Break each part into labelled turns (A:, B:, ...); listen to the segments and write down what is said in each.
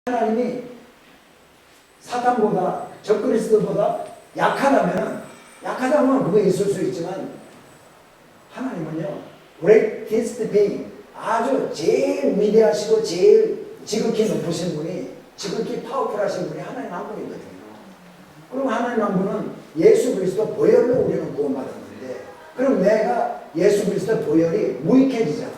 A: 하나님이 사탄보다 적그리스도보다 약하다면 그거 있을 수 있지만 하나님은요 greatest being 아주 제일 위대하시고 제일 지극히 높으신 분이 지극히 파워풀하신 분이 하나님 한 분이거든요. 그럼 하나님 한 분은 예수 그리스도 보혈로 우리는 구원받았는데 그럼 내가 예수 그리스도 보혈이 무익해지잖아.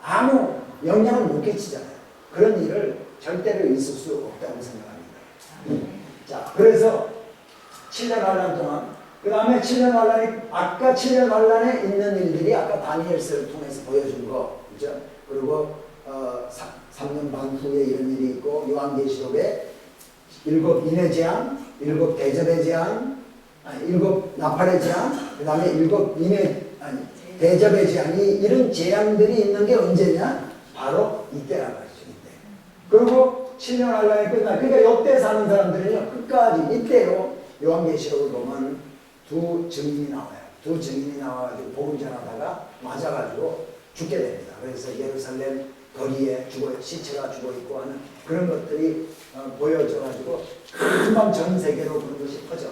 A: 아무 영향을 못 끼치잖아요. 그런 일을 절대로 있을 수 없다고 생각합니다. 자, 그래서 7년 환란 동안 그 다음에 7년 환란이 아까 7년 환란에 있는 일들이 아까 다니엘서를 통해서 보여준 거 그죠? 그리고 3년 반 후에 이런 일이 있고 요한계시록에 7 인의 재앙, 7 대접의 재앙, 7 나팔의 재앙, 그 다음에 7 대접의 재앙이 이런 재앙들이 있는 게 언제냐? 바로 이때라고 하죠. 이때. 그리고 7년 환란이 끝나. 그러니까 이때 사는 사람들은요 끝까지 이때로 요한계시록을 보면 두 증인이 나와요. 두 증인이 나와가지고 복음 전하다가 맞아가지고 죽게 됩니다. 그래서 예루살렘 거리에 시체가 죽어있고 하는 그런 것들이 보여져가지고 금방 전 세계로 그런 것이 퍼져.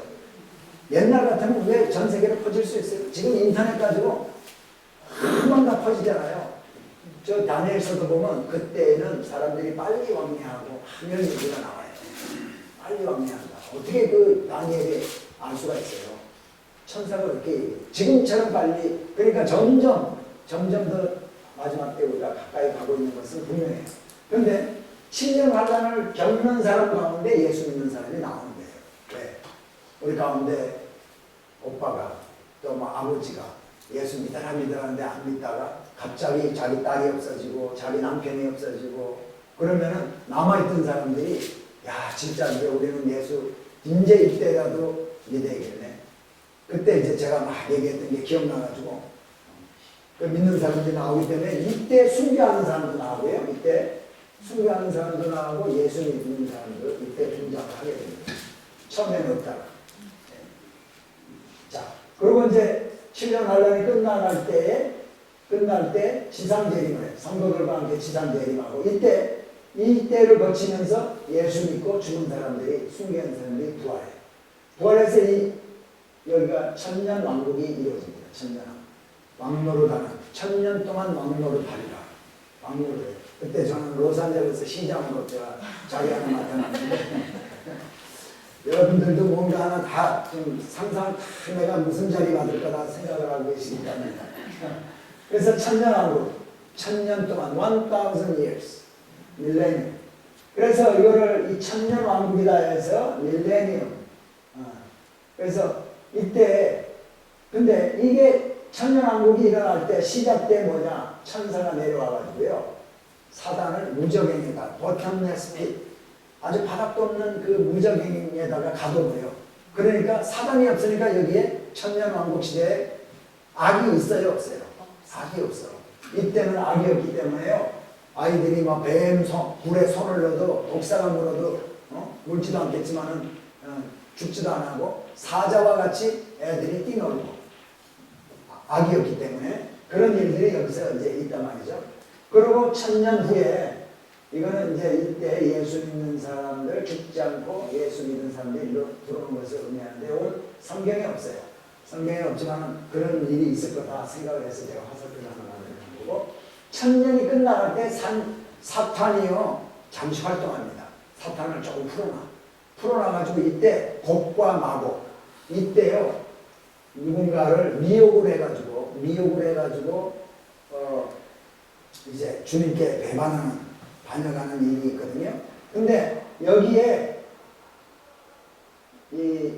A: 옛날 같으면 왜 전 세계로 퍼질 수 있어요? 지금 인터넷 가지고 금방 다 퍼지잖아요. 저 다니엘서도 보면 그때는 사람들이 빨리 왕래하고 하면 얘기가 나와요. 빨리 왕래한다. 어떻게 그 다니엘이 알 수가 있어요? 천사가 그렇게 얘기해요. 지금처럼 빨리 그러니까 점점 더 마지막 때 우리가 가까이 가고 있는 것은 분명해요. 그런데 7년 환란을 겪는 사람 가운데 예수 믿는 사람이 나오는 거예요. 왜? 우리 가운데 오빠가 또 뭐 아버지가 예수 믿어라 하는데 안 믿다가 갑자기 자기 딸이 없어지고 자기 남편이 없어지고 그러면은 남아있던 사람들이 야 진짜 이제 우리는 예수 이제 이때라도 믿어야겠네. 그때 이제 제가 막 얘기했던 게 기억나가지고 그 믿는 사람들이 나오기 때문에 이때 숭배하는 사람도 나오고요. 이때 숭배하는 사람도 나오고 예수 믿는 사람도 이때 등장을 하게 됩니다. 처음에는 없다가. 자, 그리고 이제 7년 환란이 끝날 때 지상재림을 해요. 성도들과 함께 지상재림하고 이때를 거치면서 예수 믿고 죽은 사람들이 숭배하는 사람들이 부활해요. 부활해서 여기가 천년 왕국이 이루어집니다. 천년 왕노릇하는 천년 동안 왕노릇하리라. 왕노릇. 그때 저는 로스앤젤레스 시장으로 제가 자리 하나 맡아놨는데 여러분들도 뭔가 하나 다 좀 상상 내가 무슨 자리 받을 거다 생각을 하고 계시기 때문에 그래서 천년 왕국 천년 동안 1000 years 밀레니엄 그래서 이거를 이 천년 왕국이다 해서 밀레니엄 그래서 이때 근데 이게 천년왕국이 일어날 때 시작 때 뭐냐 천사가 내려와가지고요 사단을 무적행에다 버텀레스 핏 아주 바닥도 없는 그 무적행에다가 가둬버려. 그러니까 사단이 없으니까 여기에 천년왕국 시대에 악이 있어요 없어요? 악이 없어. 이때는 악이 없기 때문에요 아이들이 막 뱀 불에 손을 넣어도 독사가 물어도 물지도 않겠지만은 죽지도 안 하고 사자와 같이 애들이 뛰놀고 악이 없기 때문에 그런 일들이 여기서 이제 있단 말이죠. 그리고 천년 후에 이거는 이제 이때 예수 믿는 사람들 죽지 않고 예수 믿는 사람들이 들어오는 것을 의미하는데 오늘 성경에 없어요. 성경에 없지만 그런 일이 있을 거다 생각을 해서 제가 화살표를 하나 만드는 거고 천년이 끝나갈 때 사탄이요 잠시 활동합니다. 사탄을 조금 풀어놔가지고 이때 곡과 마곡 이때요 누군가를 미혹을 해가지고 이제 주님께 반역하는 일이 있거든요. 근데 여기에 이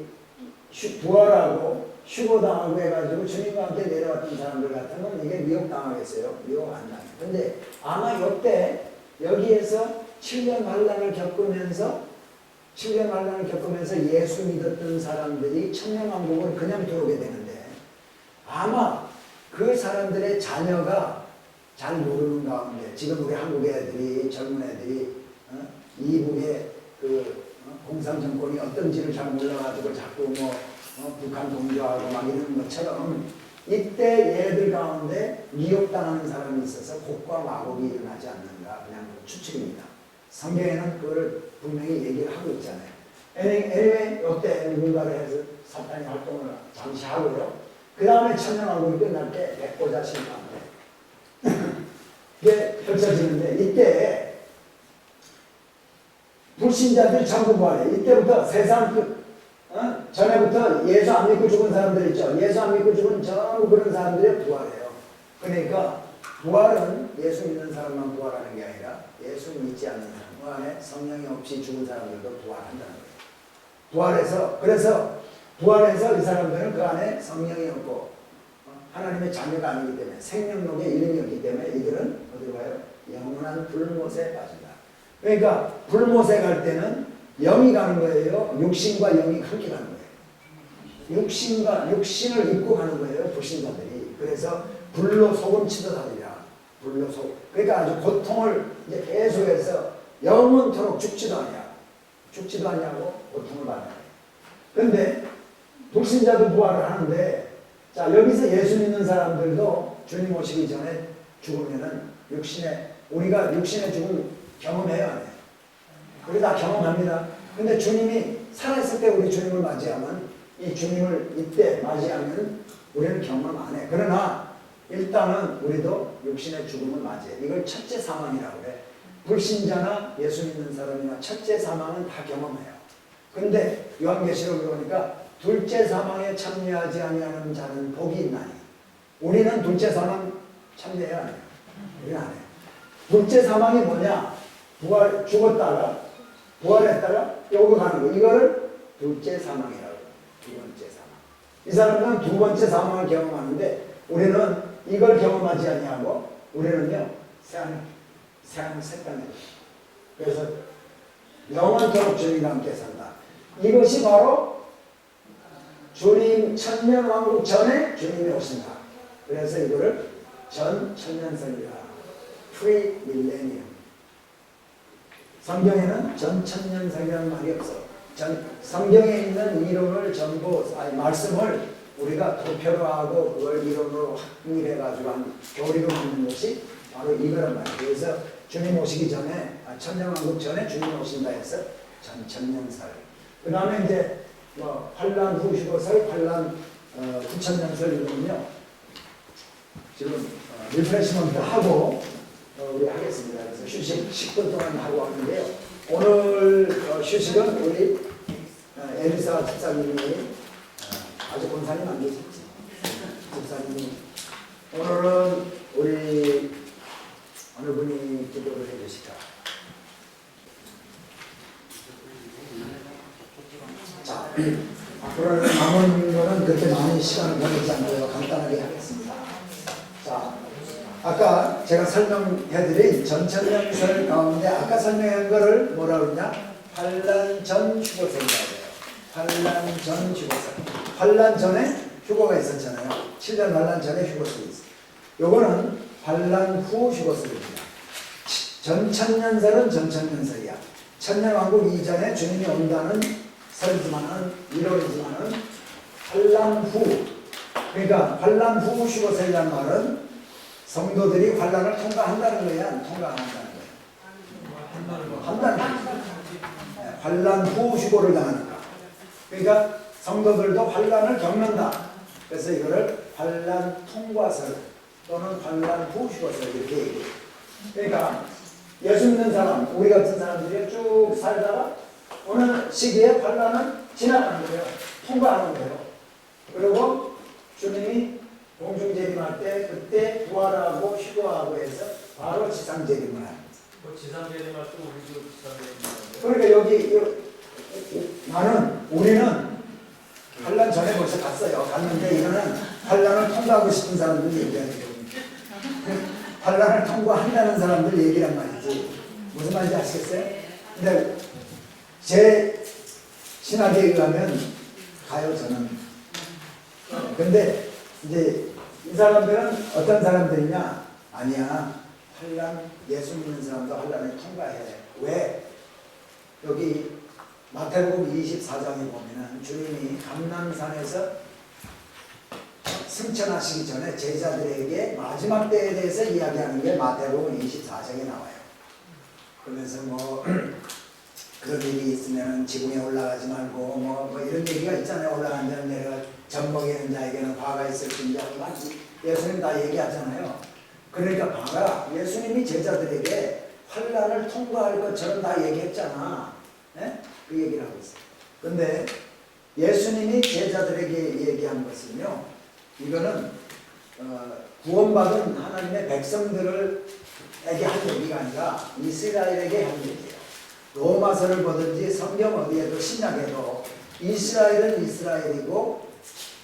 A: 부활하고 휴거당하고 해가지고 주님과 함께 내려왔던 사람들 같으면 이게 미혹당하겠어요? 미혹 안 당해요. 근데 아마 이때 여기에서 7년 환란을 겪으면서 예수 믿었던 사람들이 천년왕국을 그냥 들어오게 되는데 아마 그 사람들의 자녀가 잘 모르는 가운데 지금 우리 한국 애들이 젊은 애들이 이북의 그 공산정권이 어떤지를 잘 몰라가지고 자꾸 북한 동조하고 막 이러는 것처럼 이때 얘들 가운데 미혹당하는 사람이 있어서 곡과 마곡이 일어나지 않는가 그냥 추측입니다. 성경에는 그걸 분명히 얘기를 하고 있잖아요. anyway, 이때 누군가를 해서 사탄이 활동을 잠시 하고요. 그 다음에 천년왕국이 끝날 때 백보자 심판 때 이게 펼쳐지는데, 이때 불신자들이 전부 부활해. 이때부터 세상 전에부터 예수 안 믿고 죽은 사람들 있죠. 예수 안 믿고 죽은 전부 그런 사람들이 부활해요. 그러니까 부활은 예수 믿는 사람만 부활하는 게 아니라 예수 믿지 않는 사람, 그 안에 성령이 없이 죽은 사람들도 부활한다는 거예요. 그래서 부활해서 이 사람들은 그 안에 성령이 없고 하나님의 자녀가 아니기 때문에, 생명록에 이름이 없기 때문에 이들은 어디로 가요? 영원한 불못에 빠진다. 그러니까 불못에 갈 때는 영이 가는 거예요? 육신과 영이 함께 가는 거예요? 육신을 입고 가는 거예요, 불신자들이. 그래서 불로 소금 치듯 하리라. 불로 소금. 그러니까 아주 고통을 이제 계속해서 영원토록 죽지도 않냐고 고통을 받아요. 그런데 불신자도 부활을 하는데, 자, 여기서 예수 믿는 사람들도 주님 오시기 전에 죽으면은 우리가 육신의 죽음 경험해요, 안 해요? 우리 다 경험합니다. 근데 주님이 살아있을 때 우리 주님을 맞이하면, 이 주님을 이때 맞이하면 우리는 경험 안 해. 그러나 일단은 우리도 육신의 죽음을 맞이해. 이걸 첫째 사망이라고 그래. 불신자나 예수 믿는 사람이나 첫째 사망은 다 경험해요. 근데 요한계시록에 보니까 둘째 사망에 참여하지 아니하는 자는 복이 있나니. 우리는 둘째 사망 참여해야 안 해요. 우리는 안 해요. 둘째 사망이 뭐냐? 죽었다가 부활했다가 요거 가는 거. 이거를 둘째 사망이라고 해요. 두 번째 사망. 이 사람들은 두 번째 사망을 경험하는데, 우리는 이걸 경험하지 아니하고 우리는요 새하늘 새 땅에. 그래서 영원토록 주님과 함께 산다. 이것이 바로 주님 천년왕국 전에 주님이 오신다. 그래서 이거를 전천년설이라, 프리밀레니엄. 성경에는 전천년설이라는 말이 없어. 성경에 있는 이론을 전부, 말씀을 우리가 도표로하고 그걸 이론으로 확립해가지고 한 교리로 만든 것이 바로 이거란 말이에요. 그래서 주님 오시기 전에, 천년왕국 전에 주님 오신다 해서 전천년설. 그 다음에 이제 환란 후 휴거설, 환란 9천년설 이거는요, 지금 리프레시먼트 하고 우리 하겠습니다. 그래서 휴식 10분 동안 하고 왔는데요. 오늘 휴식은 우리 에리사 집사님이, 아주 권사님 안 계셨지? 집사님이 오늘은 우리 어느 분이 기도를 해주실까? 자, 앞으로는 남은 거는 그렇게 많이 시간을 보내지 않고요. 간단하게 하겠습니다. 자, 아까 제가 설명해드린 전천년설 가운데 아까 설명한 거를 뭐라 그러냐? 환란 전 휴거설이라고 해요. 환란 전 휴거설. 환란 전에 휴거가 있었잖아요. 7년 환란 전에 휴거설이 있어요. 요거는 환란 후 휴거설입니다. 전천년설은 전천년설이야. 천년왕국 이전에 주님이 온다는 설이지만은, 이론이지만은 환란 후, 그러니까 환란 후 휴거설이라는 말은 성도들이 환란을 통과한다는 거야, 통과 안 한다는 거야? 한다는 거야. 환란 후 휴거를 당하니까. 그러니까 성도들도 환란을 겪는다. 그래서 이거를 환란 통과설 또는 환란 후 휴거설 이렇게 얘기해요. 그러니까 예수 믿는 사람, 우리 같은 사람들이 쭉 살다가 어느 시기에 환란은 지나가는 거예요. 통과하는 거예요. 그리고 주님이 공중재림할 때 그때 부활하고 휴거하고 해서 바로 지상재림을 합니다.
B: 지상재림할 때 우리도 지상재림하는데.
A: 그러니까 우리는 환란 전에 벌써 갔어요. 갔는데 이거는 환란을 통과하고 싶은 사람들 얘기하는 거예요. 환란을 통과한다는 사람들 얘기란 말이지. 무슨 말인지 아시겠어요? 근데 제 신학에 의하면 가요, 저는. 근데 이제 이 사람들은 어떤 사람들이냐? 아니야. 환란, 예수 믿는 사람도 환란을 통과해. 왜? 여기 마태복음 24장에 보면은 주님이 감람산에서 승천하시기 전에 제자들에게 마지막 때에 대해서 이야기하는 게 마태복음 24장에 나와요. 그러면서 뭐 그런 일이 있으면 지붕에 올라가지 말고 뭐 이런 얘기가 있잖아요. 올라간 자는 내려가 젖먹이는 자에게는 화가 있을진지 예수님 다 얘기하잖아요. 그러니까 봐라, 예수님이 제자들에게 환난을 통과할 것처럼 다 얘기했잖아. 네? 그 얘기를 하고 있어요. 근데 예수님이 제자들에게 얘기한 것은요, 이거는 구원받은 하나님의 백성들에게 한 얘기가 아니라 이스라엘에게 한 얘기예요. 로마서를 보든지 성경 어디에도 신약에도 이스라엘은 이스라엘이고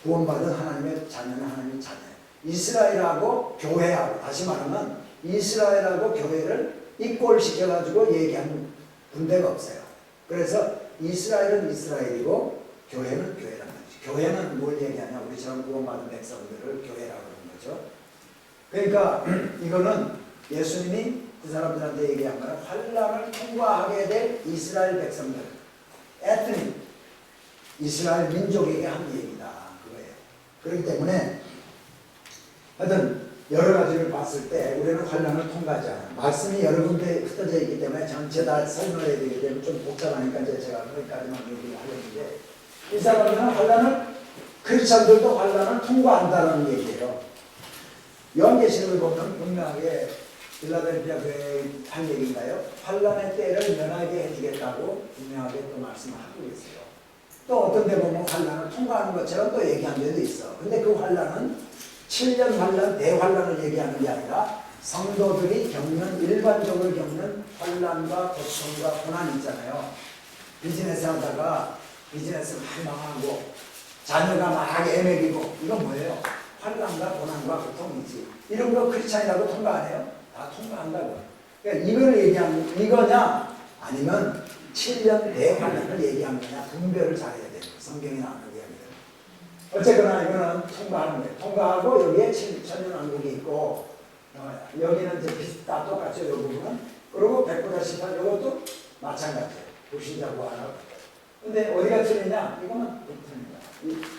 A: 구원받은 하나님의 자녀는 하나님의 자녀예요. 이스라엘하고 교회하고, 다시 말하면 이스라엘하고 교회를 이꼴시켜가지고 얘기하는 군대가 없어요. 그래서 이스라엘은 이스라엘이고 교회는 교회란 말이죠. 교회는 뭘 얘기하냐, 우리처럼 구원받은 백성들을 교회라고 하는 거죠. 그러니까 이거는 예수님이 그 사람들한테 얘기한 거는 환난을 통과하게 될 이스라엘 백성들, 에트닉 이스라엘 민족에게 한 얘기다, 그거예요. 그렇기 때문에 하여튼 여러 가지를 봤을 때 우리는 환난을 통과하지 않아요. 말씀이 여러 군데 흩어져 있기 때문에 전체 다 설명해야 되기 때문에 좀 복잡하니까 이제 제가 거기까지만 얘기를 하려는데, 이 사람들은 환난을, 크리스천들도 환난을 통과한다는 얘기예요. 요한계시록을 보면 분명하게 필라델피아 교회에 한 얘기인가요? 환난의 때를 면하게 해주겠다고 분명하게 또 말씀을 하고 계세요. 또 어떤 데 보면 환난을 통과하는 것처럼 또 얘기한 데도 있어. 근데 그 환난은 7년 환난, 대환난을 얘기하는 게 아니라 성도들이 겪는, 일반적으로 겪는 환난과 고통과 고난이 있잖아요. 비즈니스 하다가 비즈니스 많이 망하고 자녀가 막 애매기고, 이건 뭐예요? 환난과 고난과 고통이지. 이런 거 크리스찬이라고 통과 안 해요? 다 통과한다고. 그러니까 이걸 얘기하는 이거냐, 아니면 7년 대환난을 얘기하는 거냐, 분별을 잘해야 돼요. 성경에 나오는 이야기들. 어쨌거나 이거는 통과하는 거예요. 통과하고 여기에 천년왕국이 있고, 여기는 이제 다 똑같죠, 이 부분은. 그리고 100보다 이것도 마찬가지예요. 불신자고 하나. 근데 어디가 틀리냐? 이거는 틀립니다.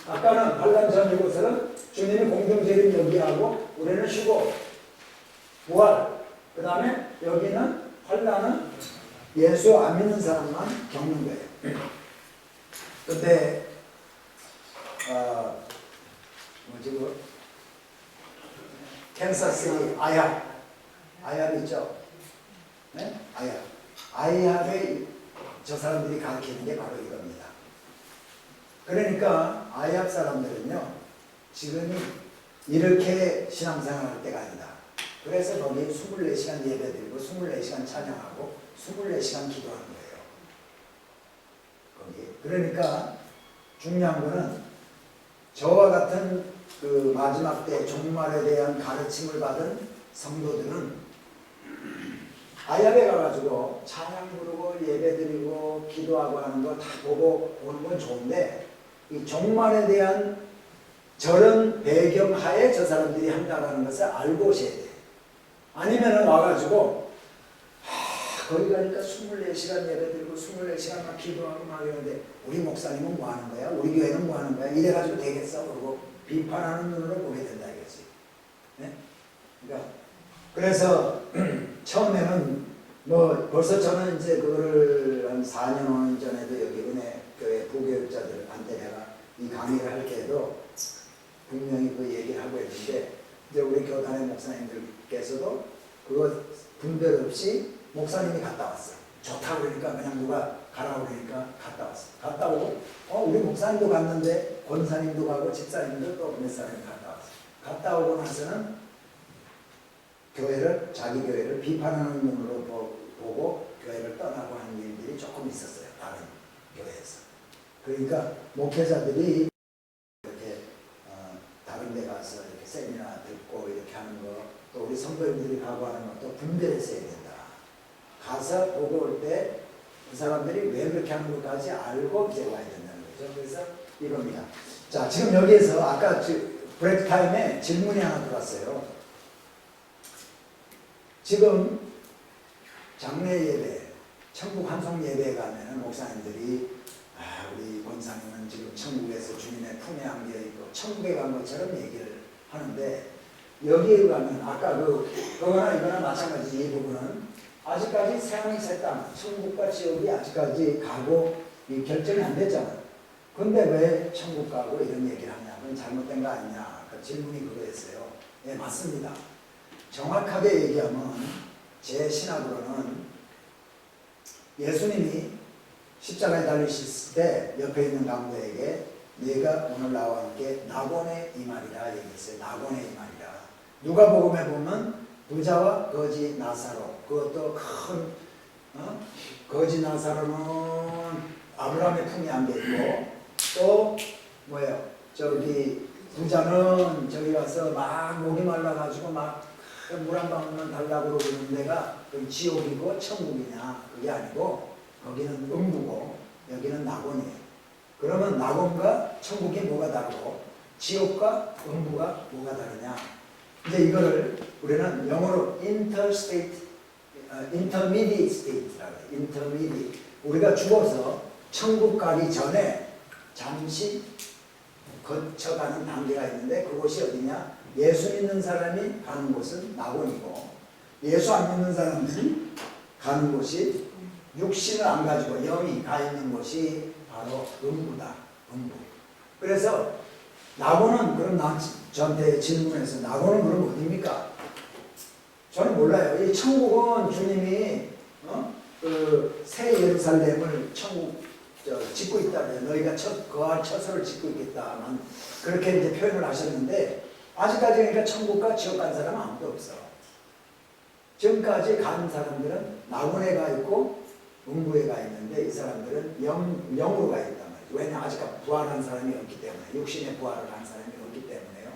A: 아까는 환난 전이고서는 주님이 공동체를 여기하고 우리는 쉬고 부활. 그 다음에 여기는 환난은 예수 안 믿는 사람만 겪는 거예요. 근데 뭐지 그 캔사스리 아합 있죠? 네? 아합의 저 사람들이 가르치는 게 바로 이겁니다. 그러니까 아합 사람들은요, 지금이 이렇게 신앙생활 할 때가 아니다. 그래서 거기 24시간 예배드리고 24시간 찬양하고 24시간 기도하는 거예요. 거기. 그러니까 중요한 거는 저와 같은 그 마지막 때 종말에 대한 가르침을 받은 성도들은 아합에 가가지고 찬양 부르고 예배드리고 기도하고 하는 거 다 보고 보는 건 좋은데, 이 종말에 대한 저런 배경하에 저 사람들이 한다는 것을 알고 오셔야 돼요. 아니면은 와가지고 거기 가니까 24시간 예배드리고 24시간 막 기도하고 막 이러는데 우리 목사님은 뭐 하는 거야? 우리 교회는 뭐 하는 거야? 이래가지고 되겠어? 그러고 비판하는 눈으로 보게 된다 이거지. 네? 그러니까 그래서 처음에는 뭐 벌써 저는 이제 그거를 한 4년 5년 전에도 여기 은혜교회 부교육자들한테 내가 이 강의를 할 때에도 분명히 그 얘기를 하고 있는데, 이제 우리 교단의 목사님들께서도 그거 분별 없이 목사님이 갔다 왔어. 좋다 그러니까 그냥 누가 가라고 그러니까 갔다 왔어. 갔다 오고 우리 목사님도 갔는데 권사님도 가고 집사님도 또 몇 사람이 갔다 왔어. 갔다 오고 나서는 교회를, 자기 교회를 비판하는 눈으로 보고 교회를 떠나고 하는 일들이 조금 있었어요. 다른 교회에서. 그러니까 목회자들이 이렇게 다른 데 가서 이렇게 세미나 듣고 이렇게 하는 거, 또 우리 성도님들이 가고 하는 것도 분별해서 해야 된다. 가서 보고 올 때 그 사람들이 왜 그렇게 하는 것까지 알고 이제 와야 된다는 거죠. 그래서 이겁니다. 자, 지금 여기에서 아까 브레이크 타임에 질문이 하나 들어왔어요. 지금 장례 예배, 천국 환송 예배에 가면은 목사님들이 우리 권사님은 지금 천국에서 주님의 품에 안겨 있고 천국에 간 것처럼 얘기를 하는데, 여기에 가면 아까 그거나 이거나 마찬가지 이 부분은 아직까지 세상의 새 땅, 천국과 지옥이 아직까지 가고 이 결정이 안 됐잖아. 근데 왜 천국 가고 이런 얘기를 하냐? 그건 잘못된 거 아니냐? 그 질문이 그거였어요. 네, 맞습니다. 정확하게 얘기하면 제 신학으로는 예수님이 십자가에 달리셨을 때 옆에 있는 강도에게 네가 오늘 나와 함께 낙원에 임하리라 얘기했어요. 낙원에 임하리라. 누가복음에 보면 부자와 거지 나사로, 그것도 큰 거지 나사로는 아브라함의 품에 안겨 있고, 또 뭐예요? 저기 부자는 저기 가서 막 목이 말라가지고 막 물 한 방울만 달라고 그러는 데가 그 지옥이고 천국이냐? 그게 아니고 거기는 음부고 여기는 낙원이에요. 그러면 낙원과 천국이 뭐가 다르고 지옥과 음부가 뭐가 다르냐? 이제 이거를 우리는 영어로 intermediate state라고 해요. intermediate. 우리가 죽어서 천국 가기 전에 잠시 거쳐가는 단계가 있는데 그곳이 어디냐? 예수 믿는 사람이 가는 곳은 낙원이고, 예수 안 믿는 사람들이 가는 곳이 육신을 안 가지고 영이 가 있는 곳이 바로 음부다. 음부. 그래서 낙원은 그럼 저한테 질문해서 낙원은 그럼 어디입니까? 저는 몰라요. 이 천국은 주님이 그 새 예루살렘을 천국 짓고 있다. 너희가 거할 처소를 짓고 있겠다만 그렇게 이제 표현을 하셨는데 아직까지 그러니까 천국과 지옥 간 사람은 아무도 없어. 지금까지 간 사람들은 낙원에 가 있고 음부에 가 있는데 이 사람들은 영으로 가 있단 말이죠. 왜냐 아직 부활한 사람이 없기 때문에, 육신의 부활을 한 사람이 없기 때문에요.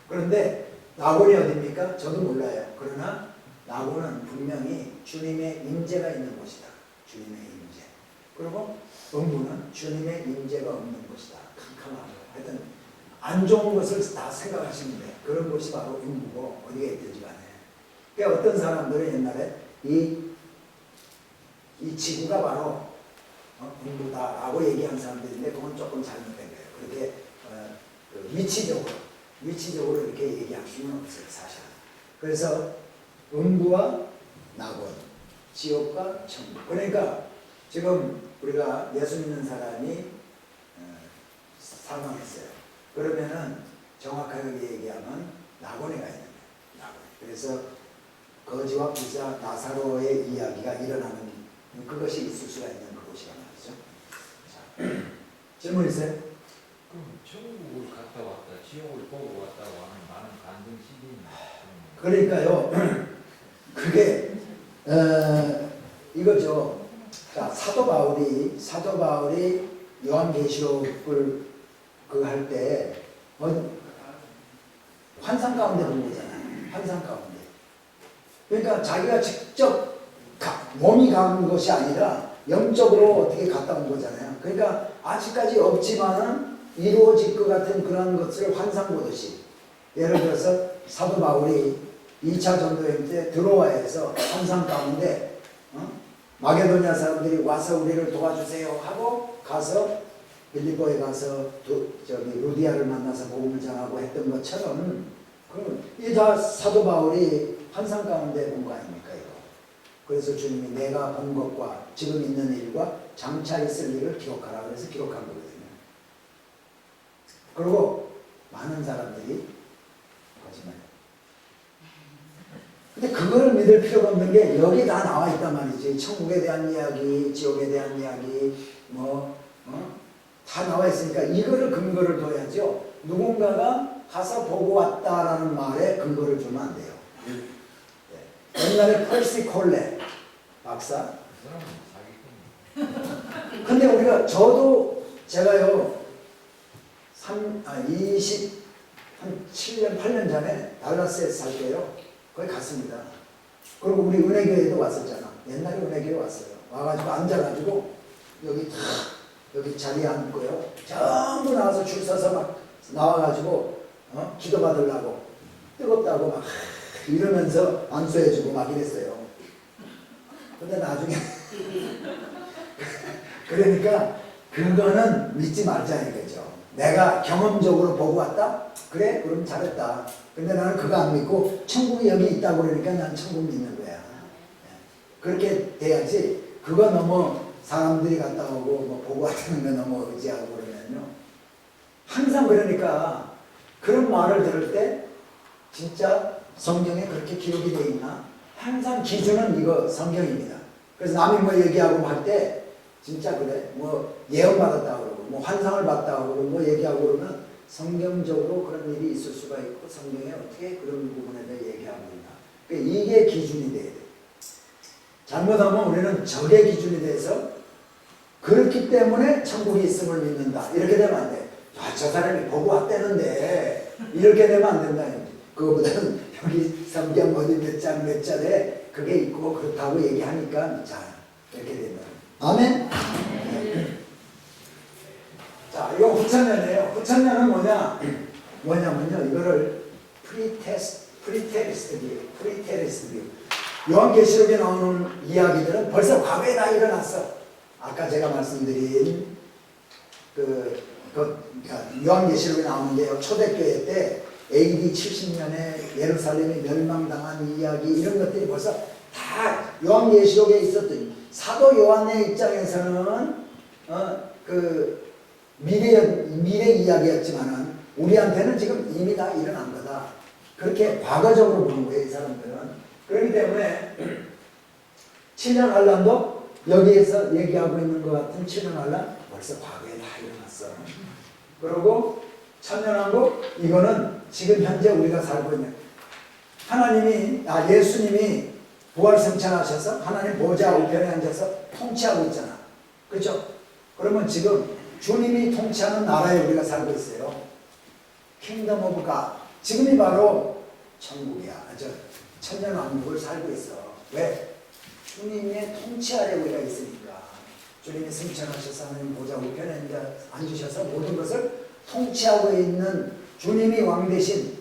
A: 그런데 낙원이 어디입니까? 저도 몰라요. 그러나 낙원은 분명히 주님의 임재가 있는 곳이다. 주님의 임재. 그리고 음부는 주님의 임재가 없는 곳이다. 캄캄하고 하여튼 안 좋은 것을 다 생각하시면 돼. 그런 곳이 바로 음부고 어디가 있든지 간에. 그러니까 어떤 사람들은 옛날에 이 지구가 바로 음부다라고 얘기한 사람들인데 그건 조금 잘못된 거예요. 그렇게 위치적으로 이렇게 얘기할 수는 없어요. 사실. 그래서 음부와 낙원, 지옥과 천국. 그러니까 지금 우리가 예수 믿는 사람이 사망했어요. 그러면은 정확하게 얘기하면 낙원에 가 있는 거예요. 낙원. 그래서 거지와 부자 나사로의 이야기가 일어나는 그것이 있을 수가 있는 그곳이란 말이죠. 자, 질문 있어요?
C: 그럼 천국을 갔다 왔다, 지옥을 보고 왔다고 하는 많은 간증 시기입니다.
A: 그러니까요. 그게 이거죠. 자, 사도 바울이 요한계시록을 그 할 때 환상 가운데 본 거잖아요. 환상 가운데. 그러니까 자기가 직접 몸이 가는 것이 아니라 영적으로 어떻게 갔다 온 거잖아요. 그러니까 아직까지 없지만은 이루어질 것 같은 그런 것을 환상 보듯이. 예를 들어서 사도 바울이 2차 전도여행 때 드로아에서 환상 가운데 마게도냐 사람들이 와서 우리를 도와주세요 하고 가서 빌립보에 가서 루디아를 만나서 복음을 전하고 했던 것처럼 이 다 사도 바울이 환상 가운데 본 거 아닙니까 이거. 그래서 주님이 내가 본 것과 지금 있는 일과 장차 있을 일을 기록하라 그래서 기록한 거거든요. 그리고 많은 사람들이 거짓말. 근데 그거를 믿을 필요가 없는 게 여기 다 나와 있단 말이지. 천국에 대한 이야기, 지옥에 대한 이야기, 다 나와 있으니까 이거를 근거를 둬야죠. 누군가가 가서 보고 왔다라는 말에 근거를 주면 안 돼요. 옛날에 펄시 콜레 박사.
C: 그 사람은 사기꾼이에요.
A: 근데 우리가 제가요 27년 8년 전에 달라스에 살 때요 거기 갔습니다. 그리고 우리 은혜교회도 왔었잖아. 옛날에 은혜교회 왔어요. 와가지고 앉아가지고 여기 자리에 앉고요. 전부 나와서 줄 서서 막 나와가지고 기도 받으려고 뜨겁다고 막 이러면서 안수해주고 막 이랬어요. 근데 나중에 그러니까 그거는 믿지 말자 이거죠. 내가 경험적으로 보고 왔다? 그래? 그럼 잘했다. 근데 나는 그거 안 믿고 천국이 여기 있다고 그러니까 난 천국 믿는 거야. 그렇게 돼야지. 그거 너무 사람들이 갔다 오고 뭐 보고 하는 거 너무 의지하고 그러면요. 항상 그러니까 그런 말을 들을 때 진짜 성경에 그렇게 기록이 돼 있나? 항상 기준은 이거 성경입니다. 그래서 남이 뭐 얘기하고 할 때 진짜 그래. 뭐 예언 받았다 그러고 뭐 환상을 봤다 그러고 뭐 얘기하고 그러면 성경적으로 그런 일이 있을 수가 있고 성경에 어떻게 그런 부분에 대해 얘기하고 있나. 그러니까 이게 기준이 돼야 돼. 잘못하면 우리는 적의 기준에 대해서 그렇기 때문에 천국이 있음을 믿는다. 이렇게 되면 안 돼. 아, 저 사람이 보고 왔다는데 이렇게 되면 안 된다. 그거보다는 여기 성경 어디 몇 장 몇 절에 그게 있고 그렇다고 얘기하니까 자 이렇게 된다. 아멘? 네. 자, 이거 후천년이에요. 후천년은 뭐냐면요. 이거를 프리테리스트 뷰. 요한계시록에 나오는 이야기들은 벌써 과거에 다 일어났어. 아까 제가 말씀드린 요한계시록에 나오는 게요. 초대교회 때 AD 70년에 예루살렘이 멸망당한 이야기 이런 것들이 벌써 다 요한계시록에 있었던 사도 요한의 입장에서는 미래 이야기였지만은 우리한테는 지금 이미 다 일어난 거다. 그렇게 과거적으로 보는 거예요, 이 사람들은. 그렇기 때문에 7년 환란도 여기에서 얘기하고 있는 것 같은 7년 환란 벌써 과거에 다 일어났어. 그리고 천년왕국 이거는 지금 현재 우리가 살고 있는 예수님이 부활승천하셔서 하나님 보좌 우편에 앉아서 통치하고 있잖아. 그렇죠? 그러면 지금 주님이 통치하는 나라에 우리가 살고 있어요. 킹덤 오브 갓. 지금이 바로 천국이야. 천년왕국을 살고 있어. 왜? 주님의 통치 아래 우리가 있으니까. 주님이 승천하셔서 하나님 보좌 우편에 앉으셔서 모든 것을 통치하고 있는 주님이 왕 대신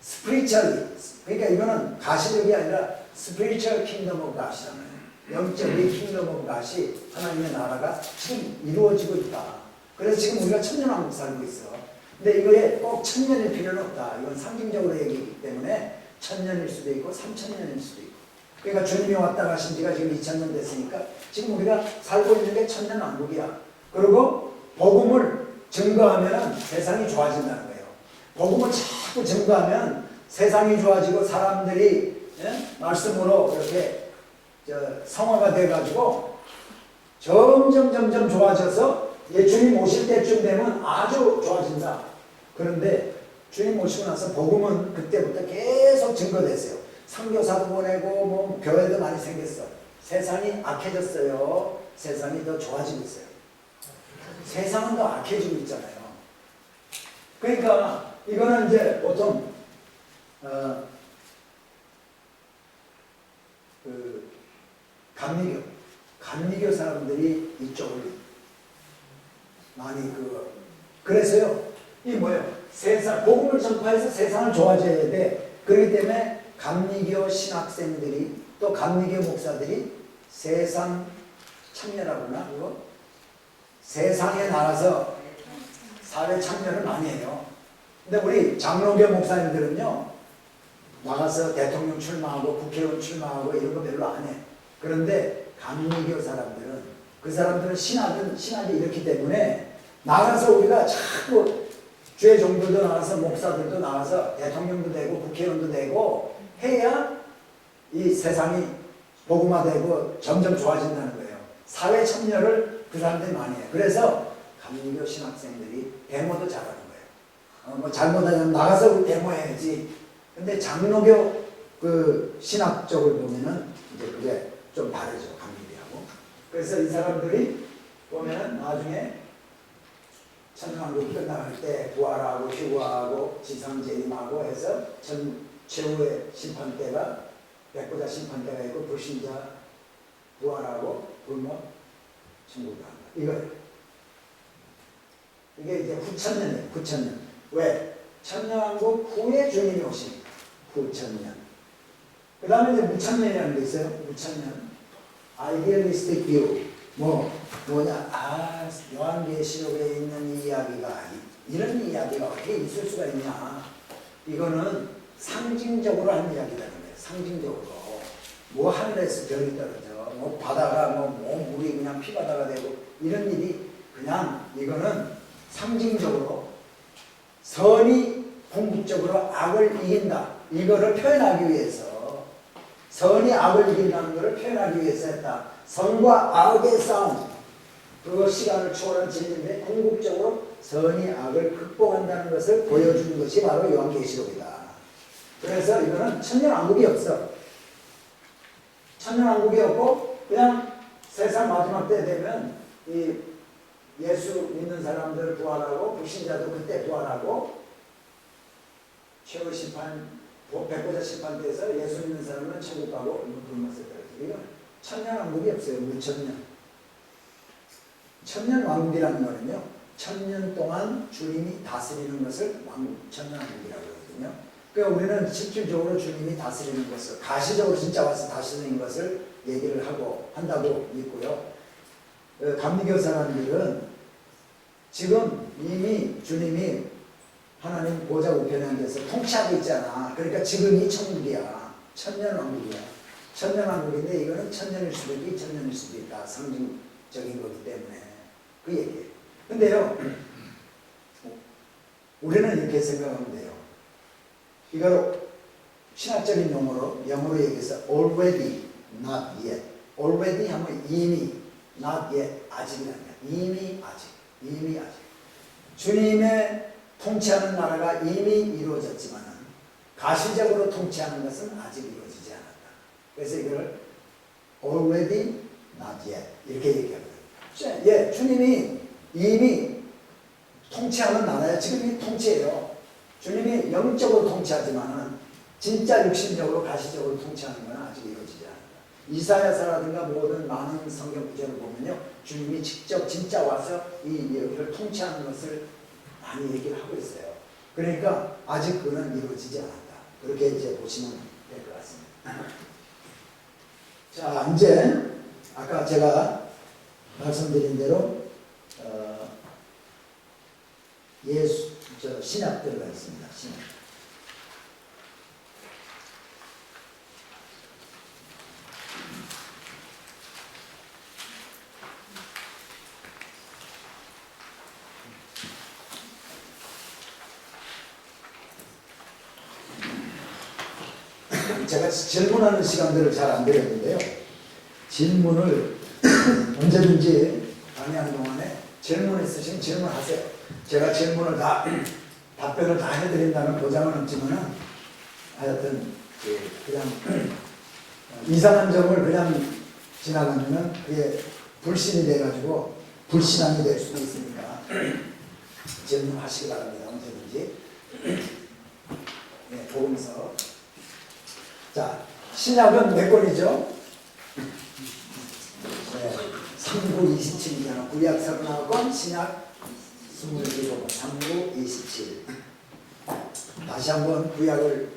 A: 스피리추얼리, 그러니까 이거는 가시적이 아니라 스피리추얼 킹덤 오브 갓이잖아요. 영적인 킹덤 오브 갓이 하나님의 나라가 지금 이루어지고 있다. 그래서 지금 우리가 천년왕국 살고 있어. 근데 이거에 꼭 천년일 필요는 없다. 이건 상징적으로 얘기이기 때문에 천년일 수도 있고 3000년일 수도 있고. 그러니까 주님이 왔다 가신 지가 지금 2000년 됐으니까 지금 우리가 살고 있는 게 천년왕국이야. 그리고 복음을 증거하면 세상이 좋아진다는 거예요. 복음을 자꾸 증거하면 세상이 좋아지고 사람들이 말씀으로 이렇게 성화가 돼가지고 점점 좋아져서 주님 오실 때쯤 되면 아주 좋아진다. 그런데 주님 오시고 나서 복음은 그때부터 계속 증거됐어요. 선교사도 보내고 뭐 교회도 많이 생겼어. 세상이 악해졌어요. 세상이 더 좋아지고 있어요. 세상은 더 악해지고 있잖아요. 그러니까 이거는 이제 보통 감리교 사람들이 이쪽을 많이 그래서요. 이 뭐예요? 세상 복음을 전파해서 세상을 좋아져야 돼. 그렇기 때문에 감리교 신학생들이 또 감리교 목사들이 세상 참여라구나 그거 세상에 나가서 사회 참여를 많이 해요. 근데 우리 장로교 목사님들은요 나가서 대통령 출마하고 국회의원 출마하고 이런 거 별로 안 해. 그런데 감리교 사람들은 그 사람들은 신학이 이렇기 때문에 나가서 우리가 자꾸 주의 종들도 나가서 목사들도 나가서 대통령도 되고 국회의원도 되고 해야 이 세상이 복음화되고 점점 좋아진다는 거예요. 사회 참여를 그 사람들이 많이 해요. 그래서 감리교 신학생들이 데모도 잘하는 거예요. 뭐 잘못하면 나가서 데모해야지. 근데 장로교 신학 쪽을 보면은 이제 그게 좀 다르죠. 감리교하고. 그래서 이 사람들이 보면은 나중에 천년왕국이 끝나갈 때 부활하고 휴거하고 지상재림하고 해서 최후의 심판대가 백보자 심판대가 있고 불신자 부활하고 굶어 천국을 간다. 이거예요. 이게 이제 후천년이에요. 후천년. 왜? 천년왕국 후에 주님이 오십니다. 후천년. 그 다음에 이제 무천년이라는 게 있어요. 무천년. 아이디얼리스틱 뷰. 요한계시록에 있는 이야기가 이런 이야기가 어떻게 있을 수가 있냐. 이거는 상징적으로 하는 이야기라는 거예요. 상징적으로. 뭐 하늘에서 별이 떨어져. 뭐 바다가 뭐 물이 그냥 피바다가 되고 이런 일이 그냥 이거는 상징적으로 선이 궁극적으로 악을 이긴다. 이거를 표현하기 위해서 선이 악을 이긴다는 것을 표현하기 위해서 했다. 선과 악의 싸움. 그 시간을 초월한 진리인데 궁극적으로 선이 악을 극복한다는 것을 보여주는 것이 바로 요한계시록이다. 그래서 이거는 천년왕국이 없어. 천년왕국이 없고 그냥 세상 마지막 때 되면 이 예수 믿는 사람들 부활하고 불신자도 그때 부활하고 최후 심판, 백보자 심판 때에서 예수 믿는 사람은 천국 가고 그런 것을 떨어지고 이건 천년왕국이 없어요. 무천년. 천년왕국이라는 거는요. 천년 동안 주님이 다스리는 것을 왕국, 천년왕국이라고 하거든요. 그러니까 우리는 실질적으로 주님이 다스리는 것을 가시적으로 진짜 와서 다스리는 것을 얘기를 하고 한다고 믿고요. 감리교 사람들은 지금 이미 주님이 하나님 보좌 우편에 앉아서 통치하고 있잖아. 그러니까 지금이 천국이야. 천년왕국이야. 천년왕국인데 이거는 천년일 수도 있고 2000년일 수도 있다. 상징적인 거기 때문에 그 얘기예요. 근데요, 우리는 이렇게 생각하면 돼요. 이걸 신학적인 용어로 영어로 얘기해서 already, not yet. already 하면 이미, not yet, 아직이라는 거야. 이미 아직. 주님의 통치하는 나라가 이미 이루어졌지만 가시적으로 통치하는 것은 아직 이루어지지 않았다. 그래서 이걸 already, not yet 이렇게 얘기하거든요. 예, 주님이 이미 통치하는 나라야. 지금 이 통치해요. 주님이 영적으로 통치하지만은 진짜 육신적으로 가시적으로 통치하는 건 아직 이루어지지 않았다. 이사야서라든가 모든 많은 성경 구절을 보면요, 주님이 직접 진짜 와서 이 여기를 통치하는 것을 많이 얘기를 하고 있어요. 그러니까 아직 그는 이루어지지 않았다. 그렇게 이제 보시면 될 것 같습니다. 자, 이제 아까 제가 말씀드린 대로 신약 들어가 있습니다. 신약. 제가 질문하는 시간들을 잘 안 드렸는데요. 질문을 언제든지 강의하는 동안에 질문 있으시면 질문하세요. 제가 질문을 답변을 다 해드린다는 보장은 없지만은 하여튼 그냥 이상한 점을 그냥 지나가면은 그게 불신이 돼가지고 불신앙이 될 수도 있으니까 질문하시기 바랍니다. 언제든지. 네, 복음서. 자, 신약은 몇 권이죠? 네, 3구 27이잖아. 구약 39권, 신약 27권, 3구 27. 다시 한번 구약을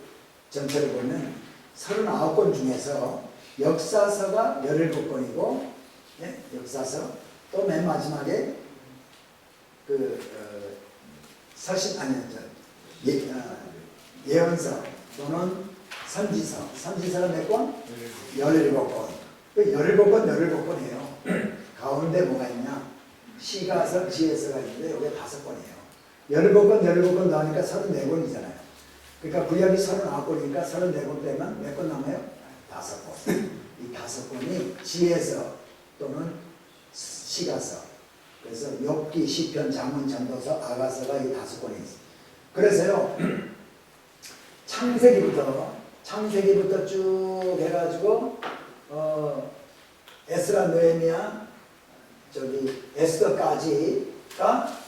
A: 전체를 보면 39권 중에서 역사서가 17권이고, 네, 역사서, 또 맨 마지막에 예언서 또는 선지서가 몇 권? 17권. 그 17권이에요. 가운데 뭐가 있냐? 시가서, 지혜서가 있는데 여기 5권이에요. 17권 나오니까 34권이잖아요. 그러니까 구약이 39권이니까 34권 빼면 몇 권 남아요? 5권. 이 5권이 지혜서 또는 시가서. 그래서 욥기, 시편, 잠언, 전도서, 아가서가 이 5권이 있어요. 그래서요, 창세기부터 쭉 해가지고 에스라, 느헤미야, 에스더까지가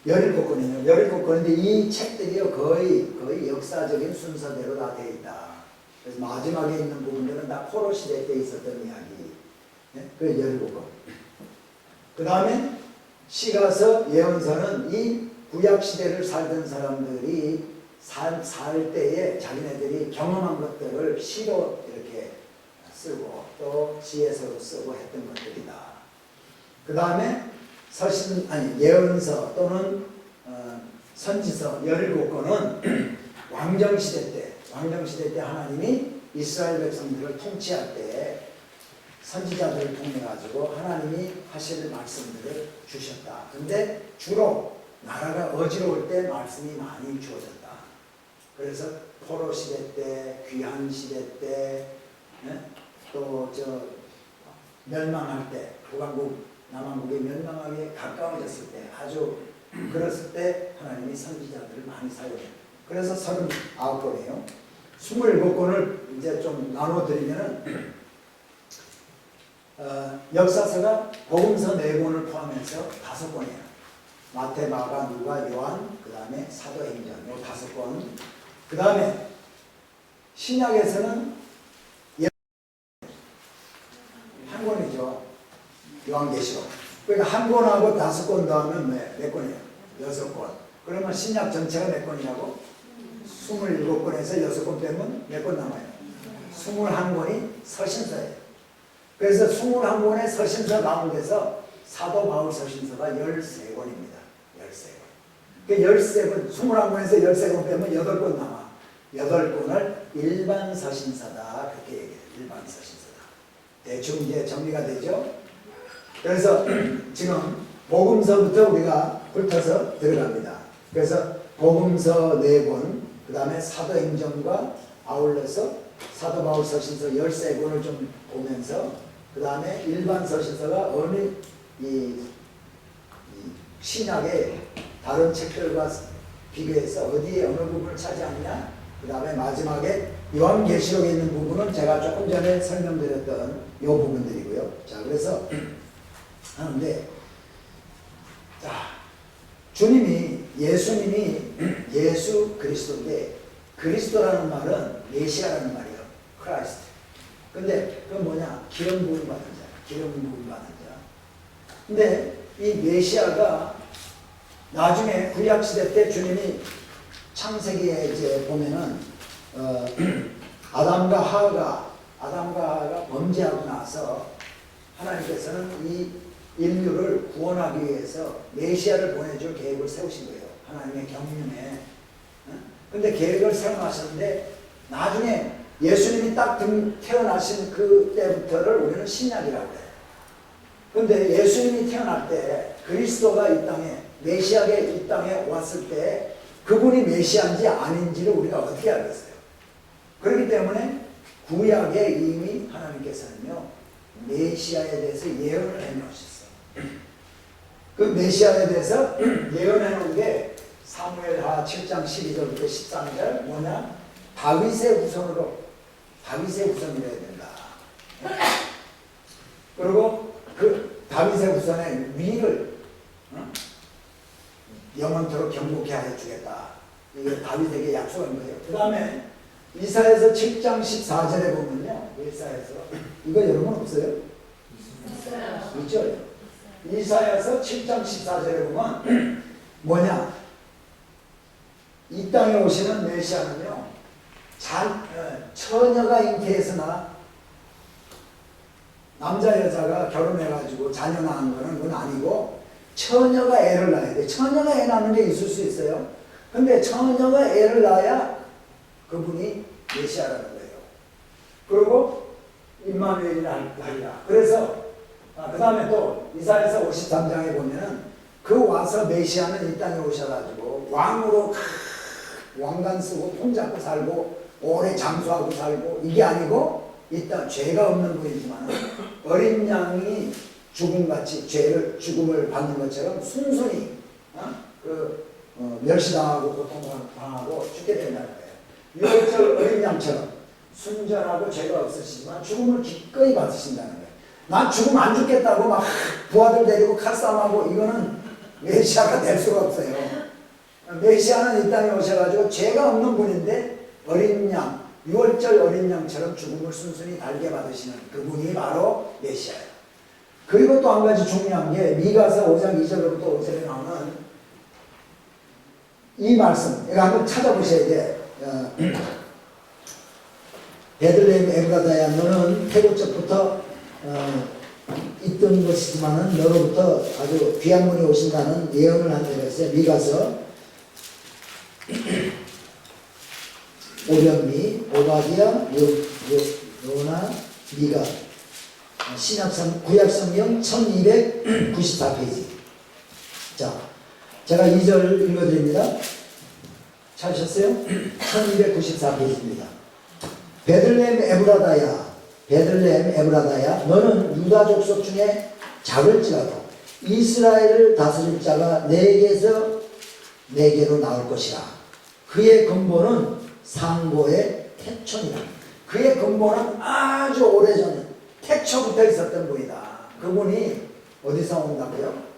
A: 17권이에요. 17권인데 이 책들이요 거의 역사적인 순서대로 다 되어 있다. 그래서 마지막에 있는 부분들은 다 포로 시대 때 있었던 이야기. 네? 그 17권. 그 다음에 시가서, 예언서는 이 구약 시대를 살던 사람들이 살 때에 자기네들이 경험한 것들을 시로 이렇게 쓰고 또 지혜서로 쓰고 했던 것들이다. 그 다음에 예언서 또는 선지서 17권은 왕정시대 때 하나님이 이스라엘 백성들을 통치할 때 선지자들을 통해 가지고 하나님이 하실 말씀들을 주셨다. 근데 주로 나라가 어지러울 때 말씀이 많이 주어졌다. 그래서 포로 시대 때, 귀한 시대 때, 또 저 멸망할 때, 북왕국, 남왕국이 멸망하기에 가까워졌을 때, 아주 그랬을 때 하나님이 선지자들을 많이 사용해요. 그래서 39권이에요. 27권을 이제 좀 나눠드리면은 역사서가 복음서 4권을 포함해서 5권이에요. 마태, 마가, 누가, 요한, 그 다음에 사도행전, 요 5권. 그 다음에 신약에서는 한 권이죠. 요한계시록. 그러니까 한 권하고 5권 더하면 몇 권이에요? 6권. 그러면 신약 전체가 몇 권이라고? 27권에서 6권 빼면 몇 권 남아요? 21권이 서신서예요. 그래서 21권의 서신서 가운데서 사도 바울 서신서가 13권입니다. 13권. 그 13권, 21권에서 13권 빼면 8권 남아. 8권을 일반 서신서다. 그렇게 얘기해요. 일반 서신서다. 대충 이제 정리가 되죠? 그래서 지금 복음서부터 우리가 훑어서 들어갑니다. 그래서 복음서 4권, 그 다음에 사도행전과 아울러서 사도 바울 서신서 13권을 좀 보면서 그 다음에 일반 서신서가 어느 이 신약의 다른 책들과 비교해서 어디에 어느 부분을 차지하느냐. 그 다음에 마지막에 요한계시록에 있는 부분은 제가 조금 전에 설명드렸던 이 부분들이고요. 자, 그래서 하는데, 자, 예수님이 예수 그리스도인데, 그리스도라는 말은 메시아라는 말이에요. 크라이스트. 근데 그건 뭐냐? 기름 부음 받은 자. 기름 부음 받은 자. 근데 이 메시아가 나중에 구약시대 때 주님이 창세기에 이제 보면은 아담과 하와가 범죄하고 나서 하나님께서는 이 인류를 구원하기 위해서 메시아를 보내줄 계획을 세우신 거예요. 하나님의 경륜에. 근데 계획을 세워놨었는데 나중에 예수님이 딱 태어나신 그때부터를 우리는 신약이라고 해요. 근데 예수님이 태어날 때 그리스도가 이 땅에 메시아가 이 땅에 왔을 때 그분이 메시아인지 아닌지를 우리가 어떻게 알겠어요? 그렇기 때문에 구약에 이미 하나님께서는요 메시아에 대해서 예언을 해놓으셨어요. 그 메시아에 대해서 예언해 놓은 게 사무엘하 7장 12절부터 13절 뭐냐? 다윗의 후손이라 해야 된다. 그리고 그 다윗의 후손의 위를 영원토록 경고케 하여 주겠다. 이게 다윗에게 약속한 거예요. 그 다음에 이사야서 7장 14절에 보면요. 이사야서 이거 여러분 없어요? 있죠? 이사야서 7장 14절에 보면 뭐냐? 이 땅에 오시는 메시아는요. 처녀가 잉태했으나 남자 여자가 결혼해가지고 자녀 낳은 거는 그건 아니고 처녀가 애를 낳아야 돼. 처녀가 애 낳는 게 있을 수 있어요. 근데 처녀가 애를 낳아야 그분이 메시아라는 거예요. 그리고 임마누엘이라 하리라. 그래서 그 다음에 또 이사야서 53장에 보면은 그 와서 메시아는 이 땅에 오셔가지고 왕으로 왕관 쓰고 통 잡고 살고 오래 장수하고 살고 이게 아니고 일단 죄가 없는 분이지만 어린 양이 죽음같이 죽음을 받는 것처럼 순순히 멸시당하고 고통당하고 죽게 된다는 거예요. 유월절 어린 양처럼 순전하고 죄가 없으시지만 죽음을 기꺼이 받으신다는 거예요. 난 죽으면 안 죽겠다고 막 부하들 데리고 칼싸움하고 이거는 메시아가 될 수가 없어요. 메시아는 이 땅에 오셔가지고 죄가 없는 분인데 어린 양, 유월절 어린 양처럼 죽음을 순순히 달게 받으시는 그분이 바로 메시아예요. 그리고 또 한 가지 중요한 게 미가서 5장 2절부터 5절에 나오는 이 말씀, 이거 한번 찾아보셔야 돼. 베들레헴 에브라다야 너는 태고적부터 있던 것이지만은 너로부터 아주 귀한 분이 오신다는 예언을 한 데가 있어요. 미가서 오련미, 오바디아, 요나, 미가 구약성경 1294페이지. 자, 제가 2절 읽어드립니다. 찾으셨어요? 1294페이지입니다. 베들레헴 에브라다야, 너는 유다 족속 중에 작을지라도 이스라엘을 다스릴 자가 내게서 내게로 나올 것이라. 그의 근본은 상고의 태초니라. 그의 근본은 아주 오래전에 태초부터 있었던 분이다. 그분이 어디서 온다고요?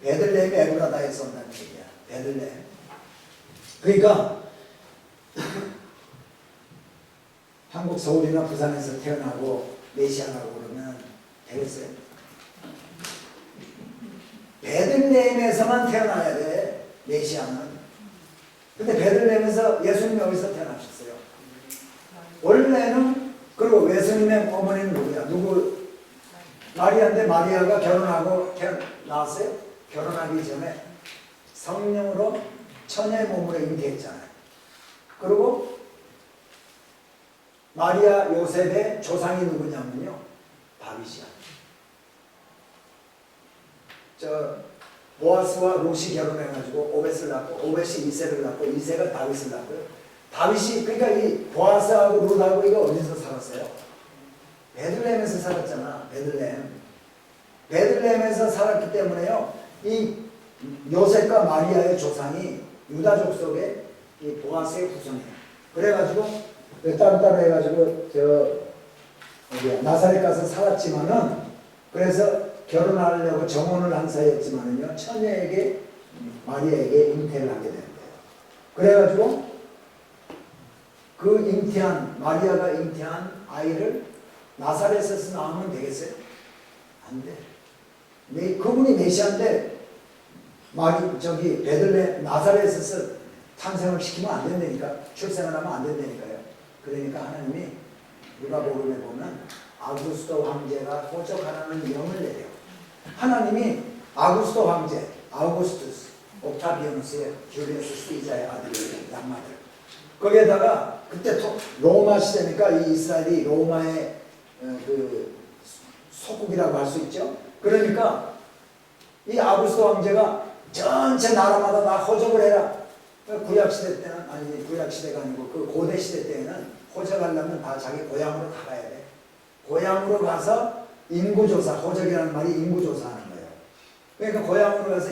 A: 베들레헴 에브라다에서 온다는 얘기야. 베들레헴. 그러니까 한국 서울이나 부산에서 태어나고 메시아라고 그러면 되겠어요? 베들레헴에서만 태어나야 돼, 메시아는. 근데 베들레헴에서 예수님이 어디서 태어나셨어요? 원래는. 그리고 예수님의 어머니는 누구야? 마리아인데 마리아가 결혼하고 나왔어요? 결혼하기 전에 성령으로 처녀의 몸으로 잉태했잖아요. 그리고 마리아 요셉의 조상이 누구냐면요, 다윗이야. 보아스와 롯이 결혼해가지고 오벳을 낳고, 오벳이 이새를 낳고, 이새가 다윗을 낳고요. 다윗이, 그러니까 이 보아스하고 롯하고 이거 어디서 살았어요? 베들레헴에서 살았잖아. 베들레헴에서 살았기 때문에요, 이 요셉과 마리아의 조상이 유다족 속의 이 보아스의 후손이에요. 그래가지고 따로따로 해가지고 나사렛 가서 살았지만은, 그래서 결혼하려고 정혼을 한 사이였지만은요, 처녀에게 마리아에게 잉태를 하게 되는 거예요. 그래가지고 그 마리아가 잉태한 아이를 나사렛에서 낳으면 되겠어요? 안 돼. 그분이 메시아인데 베들레헴 나사렛에서 탄생을 시키면 안 된다니까. 출생을 하면 안 된다니까요. 그러니까 하나님이 누가복음에 보면 아구스도 황제가 호적하라는 명을 내려. 하나님이 아구스도 황제, 아우구스투스, 옥타비아누스의 줄리어스 시자의 아들이에요. 양마들. 거기에다가 그때 로마 시대니까 이 이스라엘이 로마의 그 속국이라고 할 수 있죠. 그러니까 이 아구스도 황제가 전체 나라마다 다 호적을 해라. 구약 시대 때는, 아니 구약 시대가 아니고 그 고대 시대 때는 호적하려면 다 자기 고향으로 가봐야 돼. 고향으로 가서 인구조사, 호적이라는 말이 인구조사하는 거예요. 그러니까 고향으로 가서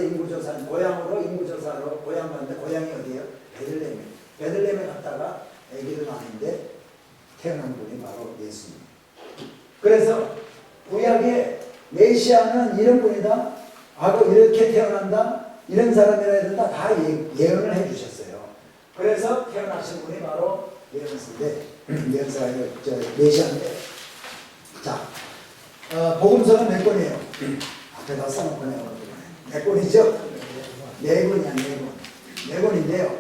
A: 고향으로 인구조사로 고향 갔는데, 고향이 어디예요? 베들레헴에 갔다가 아기를 낳았는데 태어난 분이 바로 예수님. 그래서 구약의 메시아는 이런 분이다 하고, 이렇게 태어난다, 이런 사람이라 된다, 다 예언을 해주셨어요. 그래서 태어나신 분이 바로 예언서가 메시아인데, 자, 복음서는 몇 권이에요? 앞에다 써놓고네요. 몇 권이죠? 네 권인데요.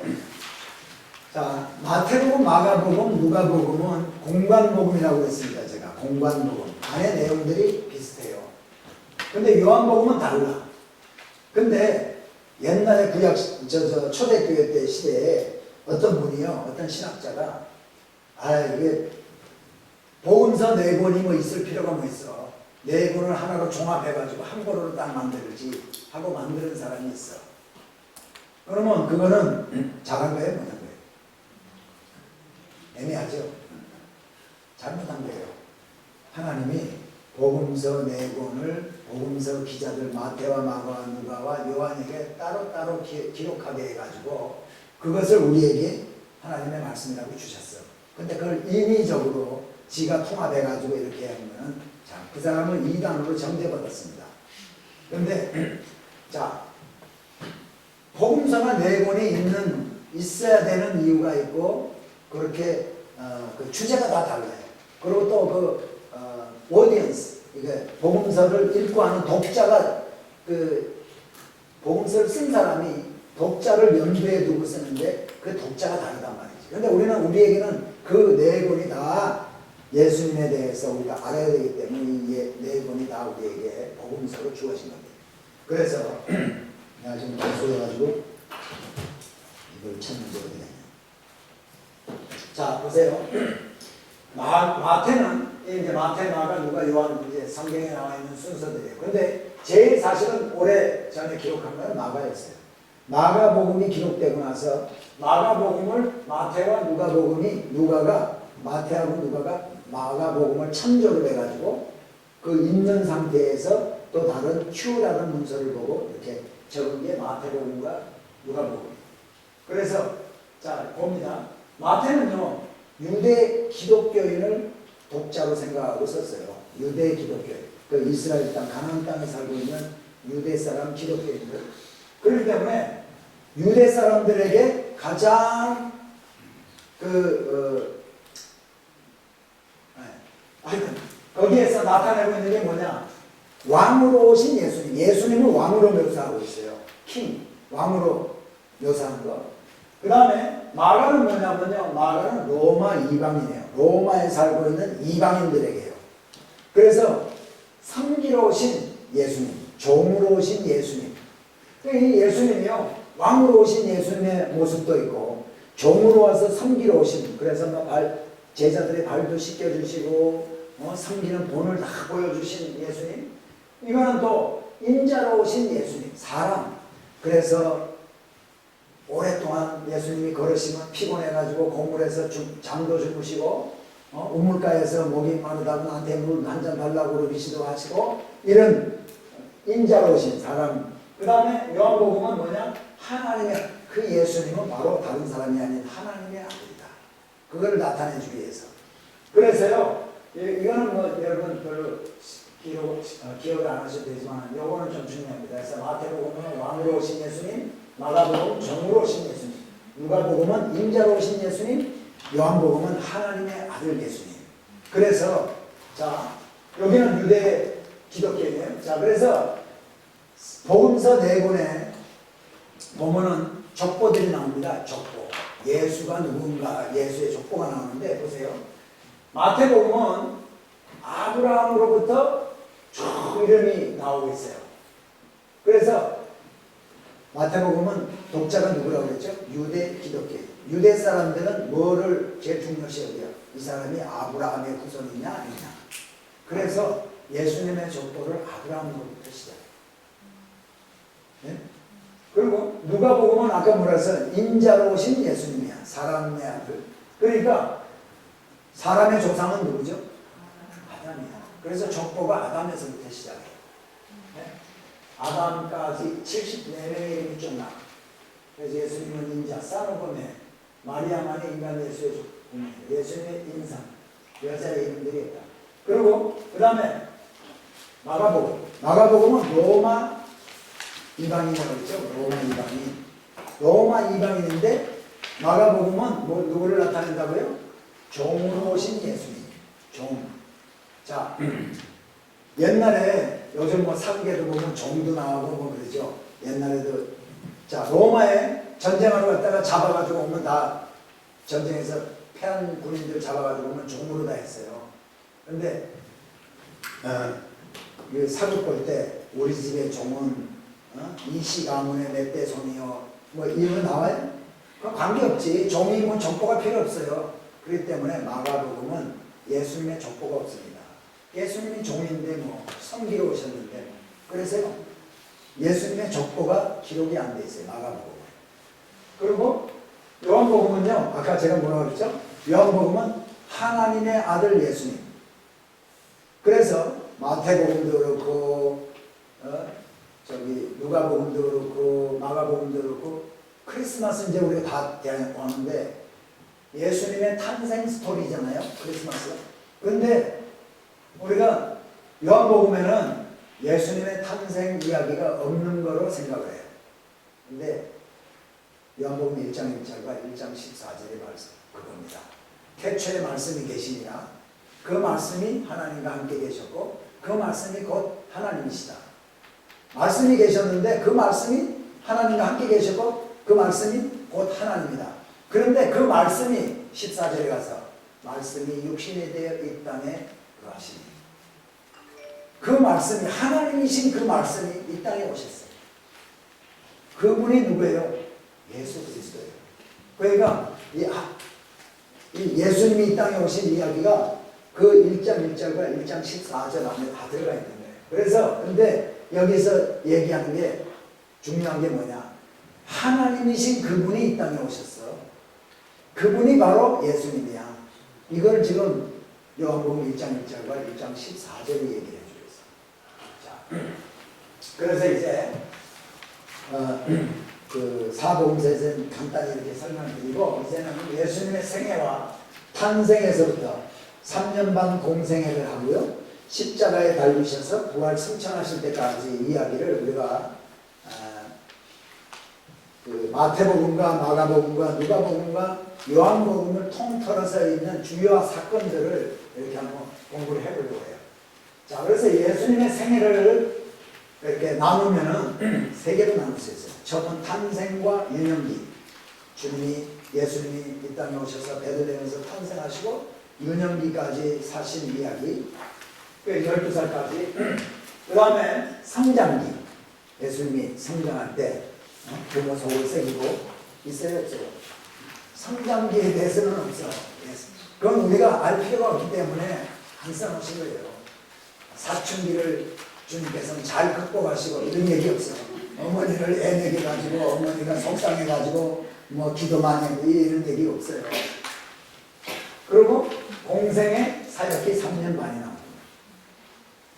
A: 자, 마태복음, 마가복음, 누가복음은 공관복음이라고 했습니다. 제가 공관복음 안에 내용들이 비슷해요. 근데 요한복음은 달라. 근데 옛날에 구약 초대교회 때 시대에 어떤 분이요, 어떤 신학자가 이게 복음서 4권이 뭐 있을 필요가 뭐 있어. 4권을 하나로 종합해가지고 한 권으로 딱 만들지 하고 만드는 사람이 있어. 그러면 그거는 잘한 거예요, 못한 거예요? 애매하죠? 잘못한 거예요. 하나님이 복음서 4권을 복음서 기자들 마태와 마가와 누가와 요한에게 따로따로 기록하게 해가지고 그것을 우리에게 하나님의 말씀이라고 주셨어. 근데 그걸 인위적으로 지가 통합해가지고 이렇게 하면, 자, 그 사람은 이단으로 정죄받았습니다. 근데 자, 복음서가 4권이 있어야 되는 이유가 있고, 그렇게 그 주제가 다 달라요. 그리고 또 오디언스, 이게 복음서를 읽고 하는 독자가, 그 복음서를 쓴 사람이 독자를 염두에 두고 쓰는데 그 독자가 다르단 말이지. 근데 우리에게는 그 4권이 다 예수님에 대해서 우리가 알아야 되기 때문에 이 4권이 다 우리에게 복음서로 주어진 겁니다. 그래서 내가 좀 개소해가지고 이걸 찾는데 어디 갔냐. 자, 보세요. 마태는 이제 마태, 마가, 누가, 요한 이제 성경에 나와 있는 순서들이에요. 근데 제일 사실은 오래 전에 기록한 건 마가였어요. 마가복음이 기록되고 나서 마가복음을 마태와 누가복음이 누가가 마태하고 누가가 마가복음을 참조를 해가지고 그 있는 상태에서 또 다른 Q라는 문서를 보고 이렇게 적은 게 마태복음과 누가복음. 그래서 자 봅니다. 마태는요 유대 기독교인을 독자로 생각하고 썼어요. 유대 기독교인, 그 이스라엘 땅 가나안 땅에 살고 있는 유대 사람 기독교인들. 그렇기 때문에 유대 사람들에게 가장 하여튼 거기에서 나타내고 있는 게 뭐냐? 왕으로 오신 예수님. 예수님을 왕으로 묘사하고 있어요. 킹, 왕으로 묘사하는 거. 그 다음에 마가는 뭐냐면요. 마가는 로마 이방인이에요. 로마에 살고 있는 이방인들에게요. 그래서 섬기러 오신 예수님, 종으로 오신 예수님. 이 예수님이요. 왕으로 오신 예수님의 모습도 있고 종으로 와서 섬기러 오신, 그래서 제자들의 발도 씻겨주시고 섬기는 본을 다 보여주신 예수님. 이거는 또 인자로 오신 예수님, 사람. 그래서 오랫동안 예수님이 걸으시면 피곤해가지고 고물에서 잠도 주무시고 우물가에서 목이 마르다고 나한테 물 한 잔 달라고 그러기도 하시고 이런 인자로 오신 사람. 그 다음에 요한복음은 뭐냐? 하나님의 그 예수님은 바로 다른 사람이 아닌 하나님의 아들이다. 그걸 나타내주기 위해서. 그래서요 이거는 뭐 여러분 별로 기억을 안 하셔도 되지만 요거는 좀 중요합니다. 그래서 마태복음은 왕으로 오신 예수님, 마가복음은 정으로 오신 예수님, 누가복음은 인자로 오신 예수님, 요한복음은 하나님의 아들 예수님. 그래서 자 여기는 유대 기독교예요. 자 그래서 복음서 4권에 보면은 족보들이 나옵니다. 족보. 예수가 누군가, 예수의 족보가 나오는데 보세요. 마태복음은 아브라함으로부터 쭉 이름이 나오고 있어요. 그래서 마태복음은 독자가 누구라고 그랬죠? 유대 기독교. 유대 사람들은 뭐를 제일 중요시 여겨요? 이 사람이 아브라함의 후손이냐 아니냐. 그래서 예수님의 족보를 아브라함으로부터 시작해요. 네? 그리고 누가복음은 아까 뭐라 했어? 인자로 오신 예수님이야. 사람의 아들. 그러니까 사람의 조상은 누구죠? 아담이야. 그래서 족보가 아담에서부터 시작해요. 네? 아담까지 74명의 이름이 쭉 나와. 그래서 예수님은 인자, 사노고메, 마리아만의 인간 예수의 족보입니다. 예수님의 인상, 여자의 이름들이 있다. 그리고 그 다음에 마가복음. 마가복음은 로마 이방인이라고 했죠. 로마 이방인. 로마 이방인인데 마가복음은 뭐 누구를 나타낸다고요? 종으로 오신 예수님. 종. 자, 옛날에 요즘 뭐 사극에도 보면 종도 나오고 뭐 그러죠. 옛날에도 자 로마에 전쟁하러 갔다가 잡아가지고 오면 다 전쟁에서 패한 군인들 잡아가지고 오면 종으로 다 했어요. 근데 사극 볼 때 우리 집의 종은 이씨 가문의 맷대 손이요 뭐 이런 거 나와요? 그건 관계없지. 종이면 족보가 필요 없어요. 그렇기 때문에 마가복음은 예수님의 족보가 없습니다. 예수님이 종인데 뭐 섬기러 오셨는데 그래서요 예수님의 족보가 기록이 안 돼 있어요. 마가복음은. 그리고 요한복음은요 아까 제가 뭐라고 그랬죠? 요한복음은 하나님의 아들 예수님. 그래서 마태복음도 그렇고 누가복음도 그렇고 마가복음도 그렇고 크리스마스 이제 우리가 다 대하는데 예수님의 탄생 스토리잖아요. 크리스마스. 그런데 우리가 요한복음에는 예수님의 탄생 이야기가 없는 거로 생각을 해요. 근데 요한복음 1장 1절과 1장 14절의 말씀 그겁니다. 태초에 말씀이 계시니라. 그 말씀이 하나님과 함께 계셨고 그 말씀이 곧 하나님이시다. 말씀이 계셨는데 그 말씀이 하나님과 함께 계셨고 그 말씀이 곧 하나님이다. 그런데 그 말씀이 14절에 가서 말씀이 육신이 되어 이 땅에 거하시니 그 말씀이 하나님이신 그 말씀이 이 땅에 오셨어요. 그분이 누구예요? 예수 그리스도예요. 그러니까 이 예수님이 이 땅에 오신 이야기가 그 1장 1절과 1장 14절 안에 다 들어가 있는 거예요. 그래서 근데 여기서 얘기하는 게 중요한 게 뭐냐? 하나님이신 그분이 이 땅에 오셨어. 그분이 바로 예수님이야. 이걸 지금 요한복음 1장 1절과 1장 14절이 얘기를 해주고 있어. 자, 그래서 이제 그 사복음서에서는 간단히 이렇게 설명드리고 이제는 예수님의 생애와 탄생에서부터 3년 반 공생애를 하고요. 십자가에 달리셔서 부활 승천하실 때까지 이야기를 우리가 그 마태복음과 마가복음과 누가복음과 요한복음을 통틀어서 있는 주요 사건들을 이렇게 한번 공부를 해보려고 해요. 자, 그래서 예수님의 생애를 이렇게 나누면은 세 개로 나눌 수 있어요. 처음은 탄생과 유년기. 주님이 예수님이 이 땅에 오셔서 베들레헴에서 탄생하시고 유년기까지 사신 이야기. 그 12살까지. 그 다음에 성장기. 예수님이 성장할 때 부모 속을 새기고 있어요, 없어요? 성장기에 대해서는 없어. 그건 우리가 알 필요가 없기 때문에 안 써놓으신 거예요. 사춘기를 주님께서는 잘 극복하시고 이런 얘기 없어. 어머니를 애먹여가지고 어머니가 속상해가지고 뭐 기도 많이 하고 이런 얘기 없어요. 그리고 공생의 사역이 3년 반이 나옵니다.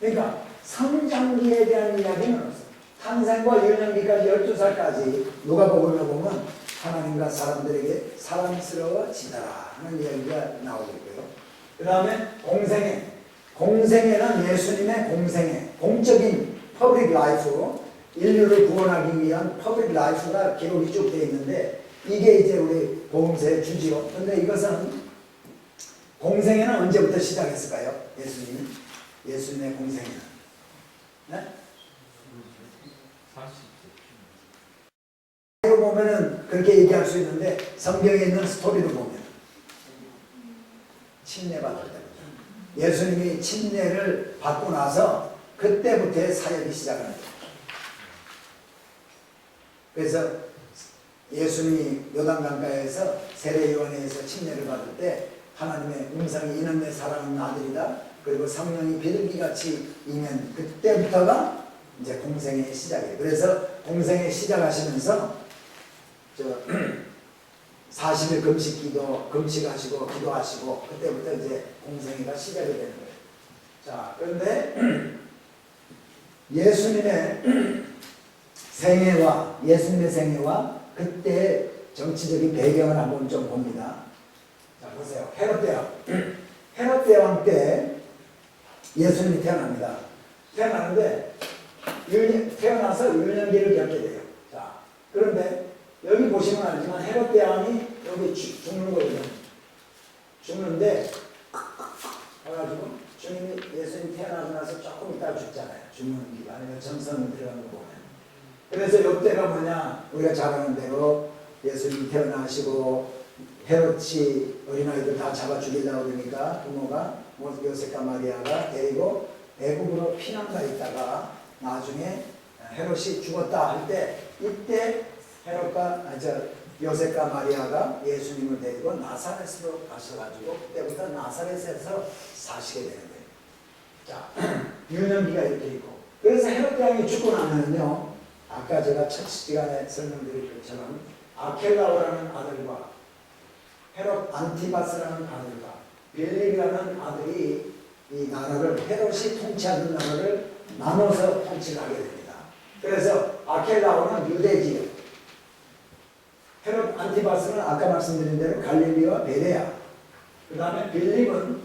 A: 그러니까 성장기에 대한 이야기는 없어. 탄생과 유년기까지 12살까지 누가복음에 보면 하나님과 사람들에게 사랑스러워지더라 하는 이야기가 나오고 있고요. 그 다음에 공생애는 예수님의 공생애, 공적인 퍼블릭 라이프, 인류를 구원하기 위한 퍼블릭 라이프가 기록이 쭉 되어 있는데 이게 이제 우리 복음서의 주지요. 근데 이것은 공생애는 언제부터 시작했을까요? 예수님의 공생애는. 네? 40세. 이거 보면은 그렇게 얘기할 수 있는데 성경에 있는 스토리로 보면 침례받을 때부터 예수님이 침례를 받고 나서 그때부터의 사역이 시작합니다. 그래서 예수님이 요단강가에서 세례 요한에 의해서 침례를 받을 때 하나님의 음성이 이는 내 사랑하는 아들이다. 그리고 성령이 비둘기같이 임한 그때부터가 이제 공생의 시작이에요. 그래서 공생의 시작하시면서 40일 금식하시고 기도하시고 그때부터 이제 공생애가 시작이 되는 거예요. 자, 그런데 예수님의 생애와 그때 정치적인 배경을 한번 좀 봅니다. 자, 보세요. 헤롯 대왕 때 예수님이 태어납니다. 태어나는데 태어나서 유년기를 겪게 돼요. 자, 그런데 여기 보시면 알지만 헤롯 대왕이 여기 죽는 거거든요. 죽는데 해가지고 주님이 예수님 태어나고 나서 조금 있다 죽잖아요. 죽는 길 아니면 정성을 들어가는 거 보면. 그래서 이때가 뭐냐, 우리가 잘 아는 대로 예수님이 태어나시고 헤롯이 어린아이들 다 잡아 죽이려고 그러니까 부모가 요셉과 마리아가 데리고 애국으로 피난가 있다가 나중에 헤롯이 죽었다 할 때 이때 요셉과 마리아가 예수님을 데리고 나사렛으로 가셔가지고 그때부터 나사렛에서 사시게 되는 거예요. 자, 유년기가 이렇게 있고 그래서 헤롯 대왕이 죽고 나면요, 아까 제가 첫 시간에 설명드린 것처럼 아켈라오라는 아들과 헤롯 안티바스라는 아들과 빌립이라는 아들이 이 나라를 헤롯이 통치하는 나라를 나눠서 통치를 하게 됩니다. 그래서 아켈라오는 유대지역, 헤롯 안티바스는 아까 말씀드린 대로 갈릴리와 베레아, 그 다음에 빌립은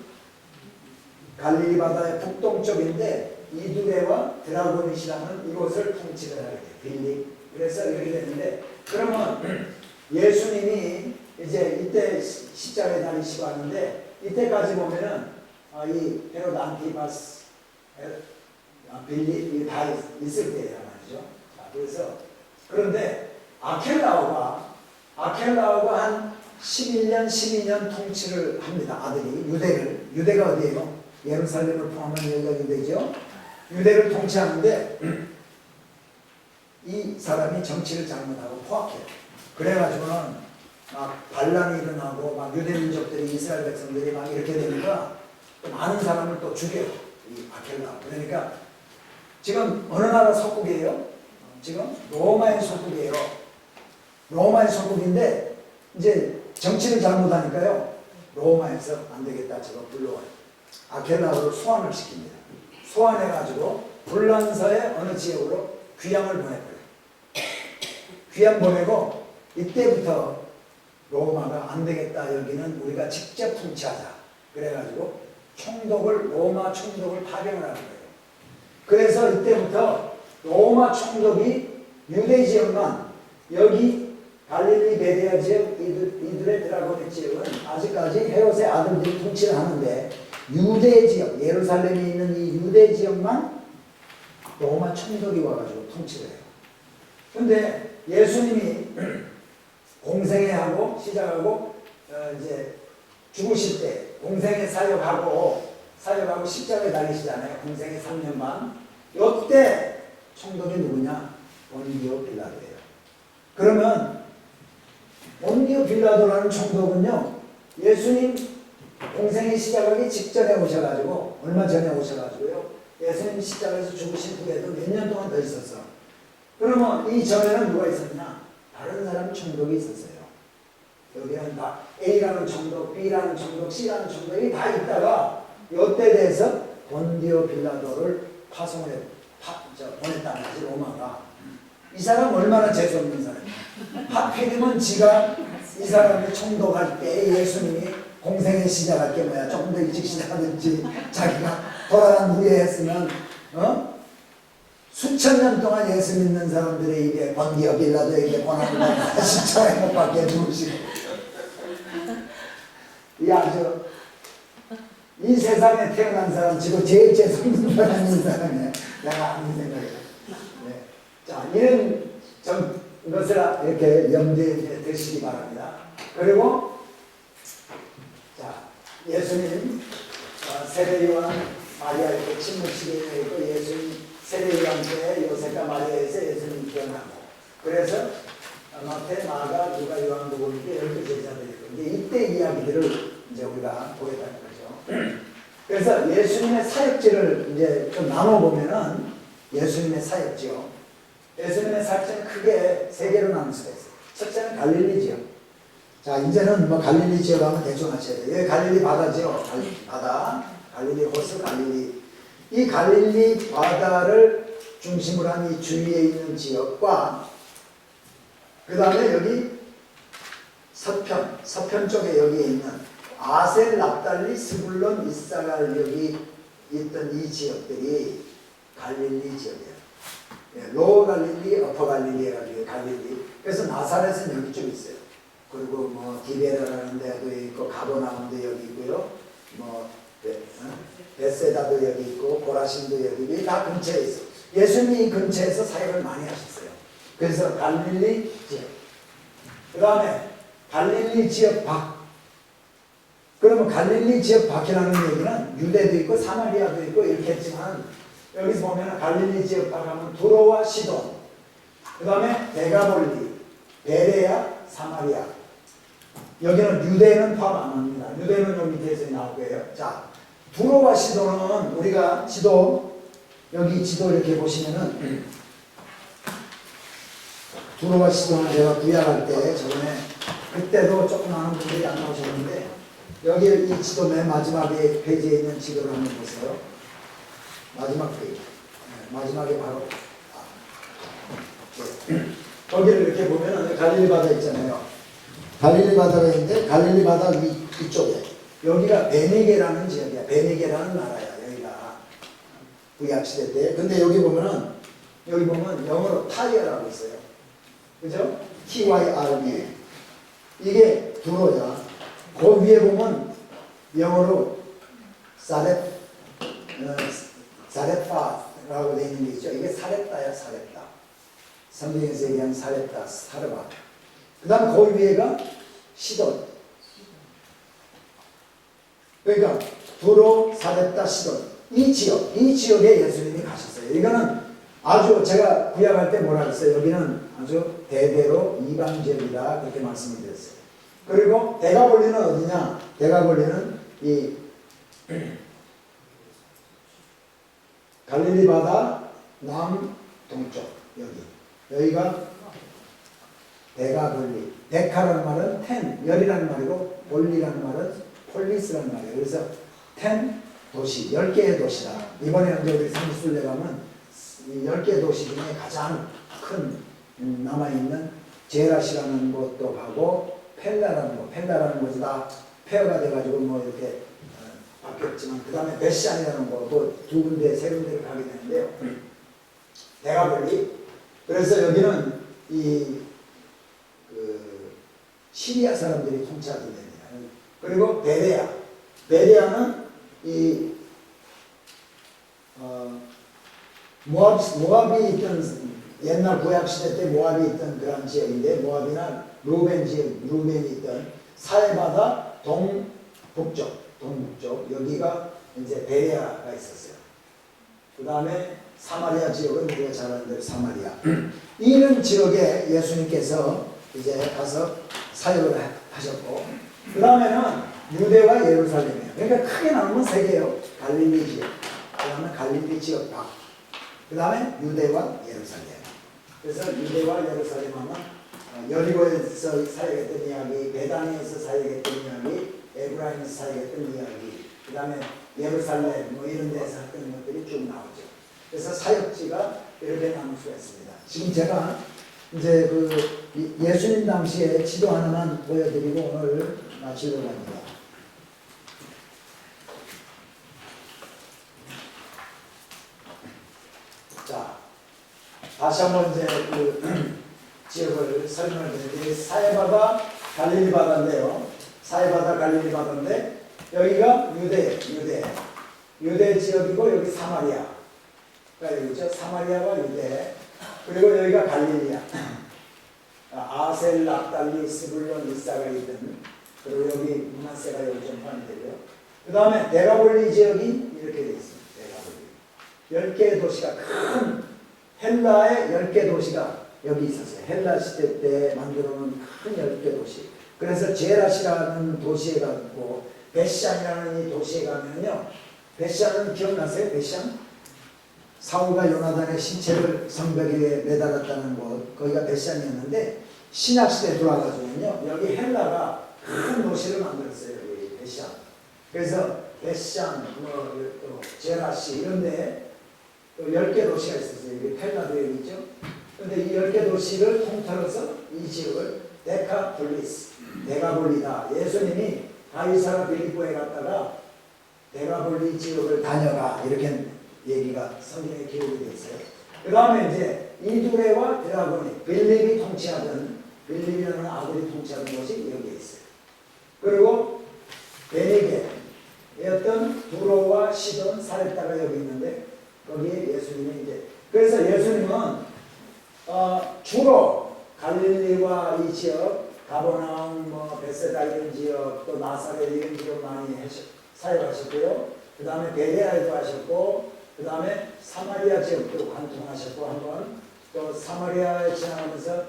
A: 갈릴리 바다의 북동쪽인데 이두레와 드라고니시라는 이곳을 통치를 하게 돼요. 빌립. 그래서 이렇게 되는데, 그러면 예수님이 이제 이때 십자가에 달리시고 하는데 이때까지 보면은 이 헤롯 안티바스, 빌립이 다 있을 때란 말이죠. 자, 그래서 그런데 아켈라오가 한 11년, 12년 통치를 합니다. 아들이 유대가 어디예요? 예루살렘을 포함한 여기가 유대죠. 유대를 통치하는데 이 사람이 정치를 잘못하고 포악해요. 그래가지고는 막 반란이 일어나고 막 유대 민족들이 이스라엘 백성들이 막 이렇게 되니까 또 많은 사람을 또 죽여요. 이 아켈라. 그러니까 지금 어느 나라 속국이에요? 지금 로마의 속국이에요. 로마의 속국인데 이제 정치를 잘못하니까요. 로마에서 안 되겠다. 저거 불러와요. 아켈라를 소환을 시킵니다. 소환해가지고 불란서의 어느 지역으로 귀양을 보내버려요. 귀양 보내고 이때부터 로마가 안 되겠다. 여기는 우리가 직접 통치하자. 그래가지고 총독을 로마 총독을 파병을 하는 거예요. 그래서 이때부터 로마 총독이 유대 지역만 여기 갈릴리 베레아 지역 이들의 드라고니 지역은 아직까지 헤롯의 아들들이 통치를 하는데 유대 지역 예루살렘에 있는 이 유대 지역만 로마 총독이 와가지고 통치를 해요. 근데 예수님이 공생애 하고 시작하고 이제 죽으실 때 공생애 사역하고 십자가에 달리시잖아요. 공생애 3년 반. 이때 총독이 누구냐? 본디오 빌라도예요. 그러면 본디오 빌라도라는 총독은요, 예수님 공생애 시작하기 직전에 오셔가지고 얼마 전에 오셔가지고요, 예수님 십자가에서 죽으신 후에도 몇 년 동안 더 있었어. 그러면 이 전에는 누가 있었냐? 다른 사람 총독이 있었어요. 여기는 다 A라는 총독, B라는 총독, C라는 총독이 다 있다가 이때 대해서 본디오 빌라도를 보냈다는 거지. 로마가. 이 사람 얼마나 재수없는 사람이야. 하필이면 지가 이 사람이 총독할 때 예수님이 공생에 시작할 게 뭐야. 조금 더 일찍 시작하든지 자기가 돌아간 후에 했으면 수천 년 동안 예수 믿는 사람들의 입에 본디오 빌라도에게 고난을 받아 십자가에 못 박게 해주시고 이 아주 이 세상에 태어난 사람 지금 제일 재수없는 사람인 사람이에요. 내가 아무 생각이에요. 네. 자, 이런 것을 이렇게 염두에 두시기 바랍니다. 그리고 자, 예수님 세례요한 마리아 이렇게 침묵식에 있고 예수님 세례요한 때 요셉과 마리아에서 예수님 태어나고 그래서 마태, 마가, 누가, 요한복음 이렇게 12 제자들이 있고 이때 이야기들을 이제 우리가 보였다는 거죠. 그래서 예수님의 사역지를 이제 좀 나눠보면은 예수님의 사역지요. 예수님의 사역지는 크게 세 개로 나눌 수가 있어요. 첫째는 갈릴리 지역. 자, 이제는 뭐 갈릴리 지역 하면 대충 하셔야 돼요. 여기 갈릴리 바다죠. 바다. 갈릴리 호수, 갈릴리. 이 갈릴리 바다를 중심으로 한 이 주위에 있는 지역과 그 다음에 여기 서편 쪽에 여기에 있는 아셀, 납달리, 스불론, 이사갈 여기 있던 이 지역들이 갈릴리 지역이에요. 로 갈릴리, 어퍼 갈릴리 해가지고 갈릴리. 그래서 나사렛은 여기 좀 있어요. 그리고 뭐 디베라라는 데도 있고 가버나움도 여기 있고요. 뭐 베세다도 여기 있고 고라신도 여기 있고 다 근처에 있어요. 예수님이 이 근처에서 사역을 많이 하셨어요. 그래서 갈릴리 지역. 그 다음에 갈릴리 지역 밖. 그러면 갈릴리 지역 밖이라는 얘기는 유대도 있고 사마리아도 있고 이렇게 했지만 여기서 보면 갈릴리 지역 밖 하면 두로와 시돈. 그 다음에 데가볼리, 베레아, 사마리아. 여기는 유대는 포함 안 합니다. 유대는 여기 밑에서 나올 거예요. 자, 두로와 시돈은 우리가 여기 지도 이렇게 보시면은 두로와 시돈을 제가 구약할 때 저번에 그때도 조금 많은 분들이 안 나오셨는데 여기 이 지도 맨 마지막에 페이지에 있는 지도를 한번 보세요. 마지막 페이지. 마지막에 바로 거기를 이렇게 보면은 갈릴리 바다 있잖아요. 갈릴리 바다가 있는데 갈릴리 바다 위쪽에 여기가 베니게라는 지역이야. 베니게라는 나라야. 여기가 구약시대 때. 근데 여기 보면 영어로 타이어라고 있어요. 그죠? TYRE. 이게 두로야. 그 위에 보면 영어로 사레파라고 되어 있는 게 있죠. 이게 사렙다야, 사렙다. 성경에서 얘기한 사렙다, 사르바. 그 다음 그 위에가 시돈. 그러니까 두로, 사렙다, 시돈. 이 지역에 예수님이 가셨어요. 이거는 아주 제가 구약할 때 뭐라 그랬어요? 여기는 아주 대대로 이방 지역이다. 그렇게 말씀을 드렸어요. 그리고 데가볼리는 어디냐? 데가볼리는 이 갈릴리 바다 남동쪽 여기가 데가볼리. 데카라는 말은 10, 열이라는 말이고 볼리라는 말은 폴리스라는 말이에요. 그래서 10 도시, 10개의 도시다. 이번에 이제 우리 산지순례 가면 이 10개 도시 중에 가장 큰 남아있는 제라시라는 곳도 가고 펠라라는 곳이 다 폐허가 돼가지고 뭐 이렇게 바뀌었지만 그 다음에 베시안이라는 곳도 2군데, 3군데를 가게 되는데요. 데가볼리. 그래서 여기는 시리아 사람들이 통치하게 됩니다. 그리고 베레아는 모압이 있던 옛날 구약 시대 때 모압이 있던 그런 지역인데 모압이나 루벤 지역, 루벤이 있던 사해바다 동북쪽 여기가 이제 베레아가 있었어요. 그 다음에 사마리아 지역은 우리가 잘 아는 대로 사마리아. 이런 지역에 예수님께서 이제 가서 사역을 하셨고, 그 다음에는 유대와 예루살렘이에요. 그러니까 크게 나누면 3개예요. 갈릴리 지역, 그 다음에 갈릴리 지역 밖, 그 다음에 유대와 예루살렘. 그래서 유대와 예루살렘 하면 여리고에서 사역했던 이야기, 베다니에서 사역했던 이야기, 에브라임에서 사역했던 이야기, 그 다음에 예루살렘 뭐 이런 데서 했던 것들이 쭉 나오죠. 그래서 사역지가 이렇게 나눌 수가 있습니다. 지금 제가 이제 예수님 당시에 지도 하나만 보여드리고 오늘 마치려고 합니다. 자, 다시 한번 이제 지역을 설명을 드리는데 사해바다 갈릴리 바다인데요. 사해바다 갈릴리 바다인데 여기가 유대 지역이고 여기 사마리아. 그러니까 사마리아와 유대. 그리고 여기가 갈릴리아. 아셀, 납달리, 스불론, 이사가리든 그리고 여기 문하세가 여기 좀 포함이 되고요. 그 다음에 데가볼리 지역이 이렇게 되어 있습니다. 데가볼리. 10개의 도시가 큰 헬라의 10개 도시가 여기 있었어요. 헬라 시대 때 만들어 놓은 큰 10개 도시. 그래서 제라시라는 도시에 가고 베시안이라는 이 도시에 가면요. 베시안은 기억나세요? 베시안? 사울과 요나단의 신체를 성벽 위에 매달았다는 곳, 거기가 베시안이었는데 신약시대에 돌아가서는요, 여기 헬라가 큰 도시를 만들었어요. 여기 베시안. 그래서 베시안, 또 제라시 이런 데에 또 10개 도시가 있었어요. 여기 헬라도 여기 있죠. 그런데 이 10개 도시를 통틀어서 이 지역을 데가볼리다. 예수님이 가이사라 빌립보에 갔다가 데가볼리 지역을 다녀가 이렇게 얘기가 성경에 기록이 되어 있어요. 그 다음에 이제 이두레와 드라고니, 빌립이라는 아들이 통치하던 곳이 여기에 있어요. 그리고 베니게였던 두로와 시돈, 사렙다가 여기 있는데 거기에 예수님이 이제 그래서 예수님은 주로 갈릴리와 이 지역, 가버나움, 베세다 이런 지역, 또 나사렛 이런 지역 많이 사역하셨고요. 그 다음에 베레아에도 하셨고, 그 다음에 사마리아 지역도 관통하셨고 한번 또 사마리아에 지나가면서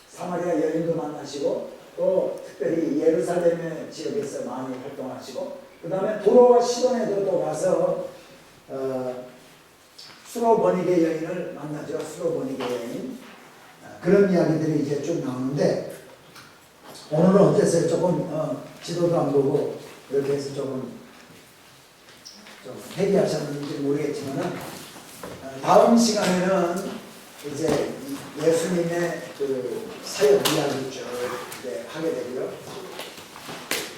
A: 사마리아 여인도 만나시고 또 특별히 예루살렘의 지역에서 많이 활동하시고 그 다음에 두로와 시돈에도 또 가서 수로보니게 여인을 만나죠. 수로보니게 여인. 그런 이야기들이 이제 쭉 나오는데 오늘은 어땠어요? 조금 지도도 안 보고 이렇게 해서 좀 회개하셨는지 모르겠지만은 다음 시간에는 이제 예수님의 그 사역 이야기를 쭉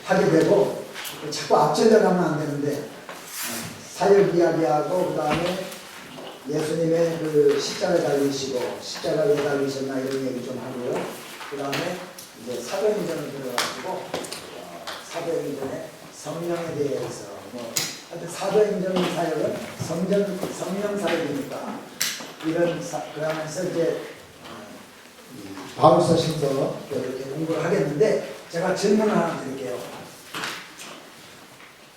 A: 하게 되고 자꾸 앞질러 가면 안 되는데 사역 이야기하고 그 다음에 예수님의 그 십자가에 달리시고 십자가에 왜 달리셨나 이런 얘기 좀 하고요. 그 다음에 이제 사도행전을 들어가지고 사도행전의 성령에 대해서 하여튼 사도행전 사역은 성령 사역이니까 그러면서 이제 바울서신서 이렇게 공부를 하겠는데 제가 질문을 하나 드릴게요.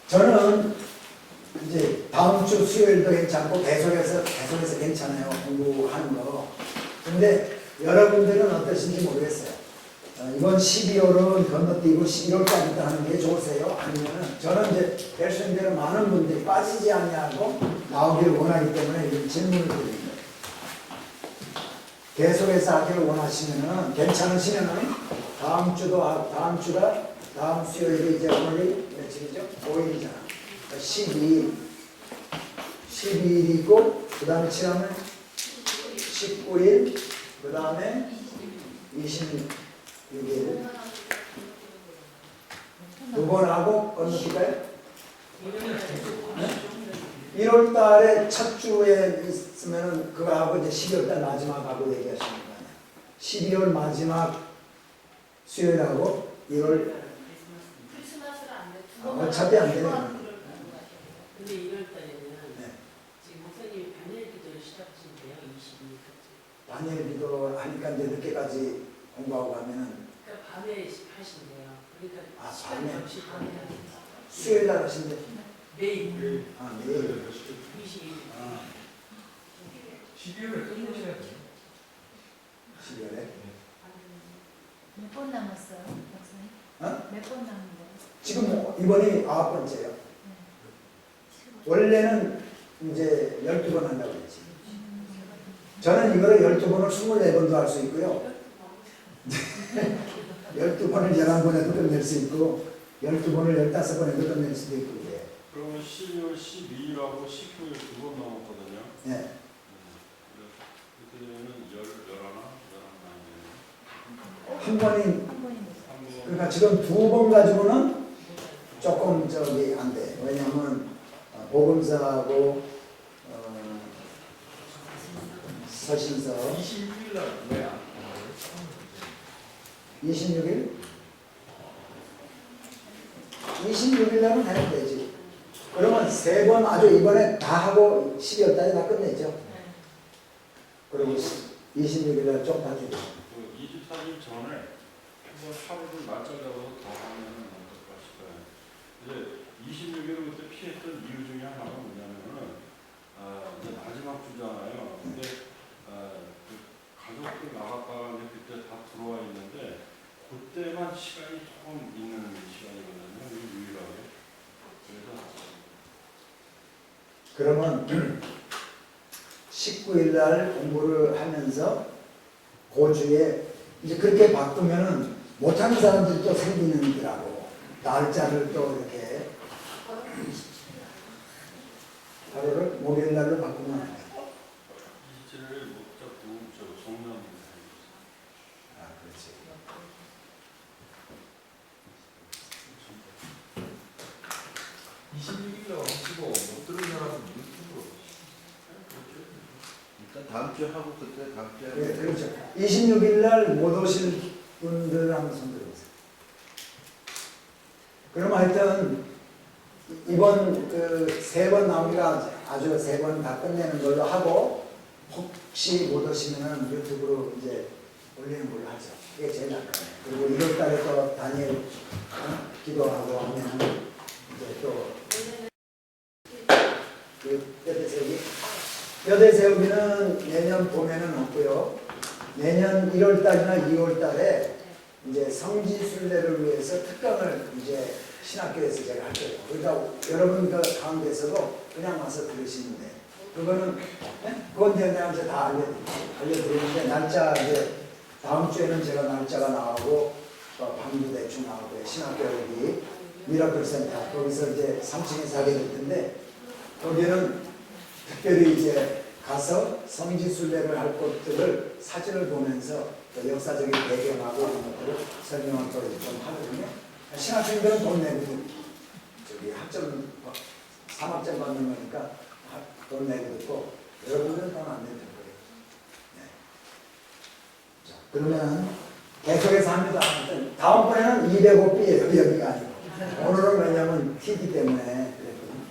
A: 저는 이제 다음 주 수요일도 괜찮고 계속해서 괜찮아요. 공부하는 거. 근데 여러분들은 어떠신지 모르겠어요. 이번 12월은 건너뛰고 11월까지 하는 게 좋으세요? 아니면은 저는 이제 말씀인 대로 많은 분들이 빠지지 않냐고 나오기를 원하기 때문에 이 질문을 드립니다. 계속해서 하기를 원하시면은 괜찮으시면은 다음 주도 다음 주가 다음 수요일이 이제 오늘이 며칠이죠? 5일이잖아. 12일이고 그 다음에 치라면 19일 그 다음에 26일 두 번 하고 건너뛸까요? 1월 달에 첫 주에 있으면은 그거 하고 이제 12월 달 마지막 하고 얘기하시는 거 아니야. 12월 마지막 수요일하고 1월 어차피 안 되네.
D: 근데 1월 달에는
A: 네.
D: 지금 목사님이 반일 기도를 시작하신대요. 22일까지.
A: 반일 기도 하니까 이제 늦게까지 공부하고 하면은
D: 그러니까 밤에 하신대요. 그러니까
A: 아,
D: 시간
A: 밤에?
D: 없이 밤에 하세요.
A: 수요일 날 하신대.
D: 매일
A: 아, 내일.
D: 22일.
A: 아,
C: 12월에 끝내셔야 돼요.
A: 12월에.
E: 몇 번 남았어요, 박사님?
A: 어?
E: 몇 번 남은 거예요?
A: 지금 이번이 9번째예요. 원래는 이제 12번 한다고 했지. 저는 이거를 12번을 24번도 할 수 있고요. 12번을 11번에도 끝낼 수 있고 12번을 15번에도 끝낼 수도 있고 그래요.
F: 그러면 12월 12일하고 19일 두 번 남았거든요.
A: 네.
F: 그렇게 되면은 11, 11,
A: 한 번이
E: 한 번이
F: 한 번.
A: 그러니까 지금 두 번 가지고는 조금 저기 안 돼. 왜냐하면 복음사하고 서신서
C: 26일 날 왜 안 나와요?
A: 26일? 26일 날은 해도 되지. 그러면 세 번 아주 이번에 다 하고 12월 달에 다 끝내죠. 그리고 26일 날 좀 다 주죠.
F: 그 24일 전에 한번 하루를 날짜 잡아서 더 하면은 어떨까 싶어요. 이제 26일을 그때 피했던 이유 중에 하나가 뭐냐면은 이제 마지막 주잖아요. 근데 그 가족들 나갔다가 이제 그때 다 들어와 있는데 그때만 시간이 조금 있는 시간이거든요. 유일하게. 그래서
A: 그러면 19일 날 공부를 하면서 그 주에 이제 그렇게 바꾸면은 못하는 사람들이 또 생기는더라고. 날짜를 또 이렇게 하루를 목요일 날로 바꾸면 안 돼.
F: 27일 못 잡고 저 성남
A: 아, 그렇지.
C: 26일 날 하시고 못 들은 사람은 유튜브로
G: 일단 다음 주에 하고 그때 다음 주에
A: 네, 그렇죠. 26일 날 못 오실 분들 한번 손 들어보세요. 그럼 하여튼 이번 그 세 번 나오기가 아주 세 번 다 끝내는 걸로 하고 혹시 못 오시면은 유튜브로 이제 올리는 걸로 하죠. 그게 제일 낫거든요. 그리고 1월 달에 또 다니엘 기도하고 하면은 이제 또 그 뼈대 세우기. 뼈대 세우기는 내년 봄에는 없고요. 내년 1월 달이나 2월 달에 이제 성지순례를 위해서 특강을 이제 신학교에서 제가 할 거예요. 그러니까 여러분 그 가운데서도 그냥 와서 들으시는데 그거는 그건 내가 이제 다 알려드리는데 날짜 이제 다음 주에는 제가 날짜가 나오고 방도 대충 나오고 신학교 여기 미라클 센터 거기서 이제 3층에서 하게 될 텐데 거기는 특별히 이제 가서 성지순례를 할 곳들을 사진을 보면서 또 역사적인 배경하고 이런 것들을 설명을 좀 하거든요. 신학생들은 돈 내고 저기 학점 3학점 받는 거니까 돈 내고 듣고 여러분들은 돈 안 내는 거예요. 네. 자, 그러면 계속해서 합니다. 다음번에는 205B예요. 여기가 아니고 오늘은 왜냐하면 TD 때문에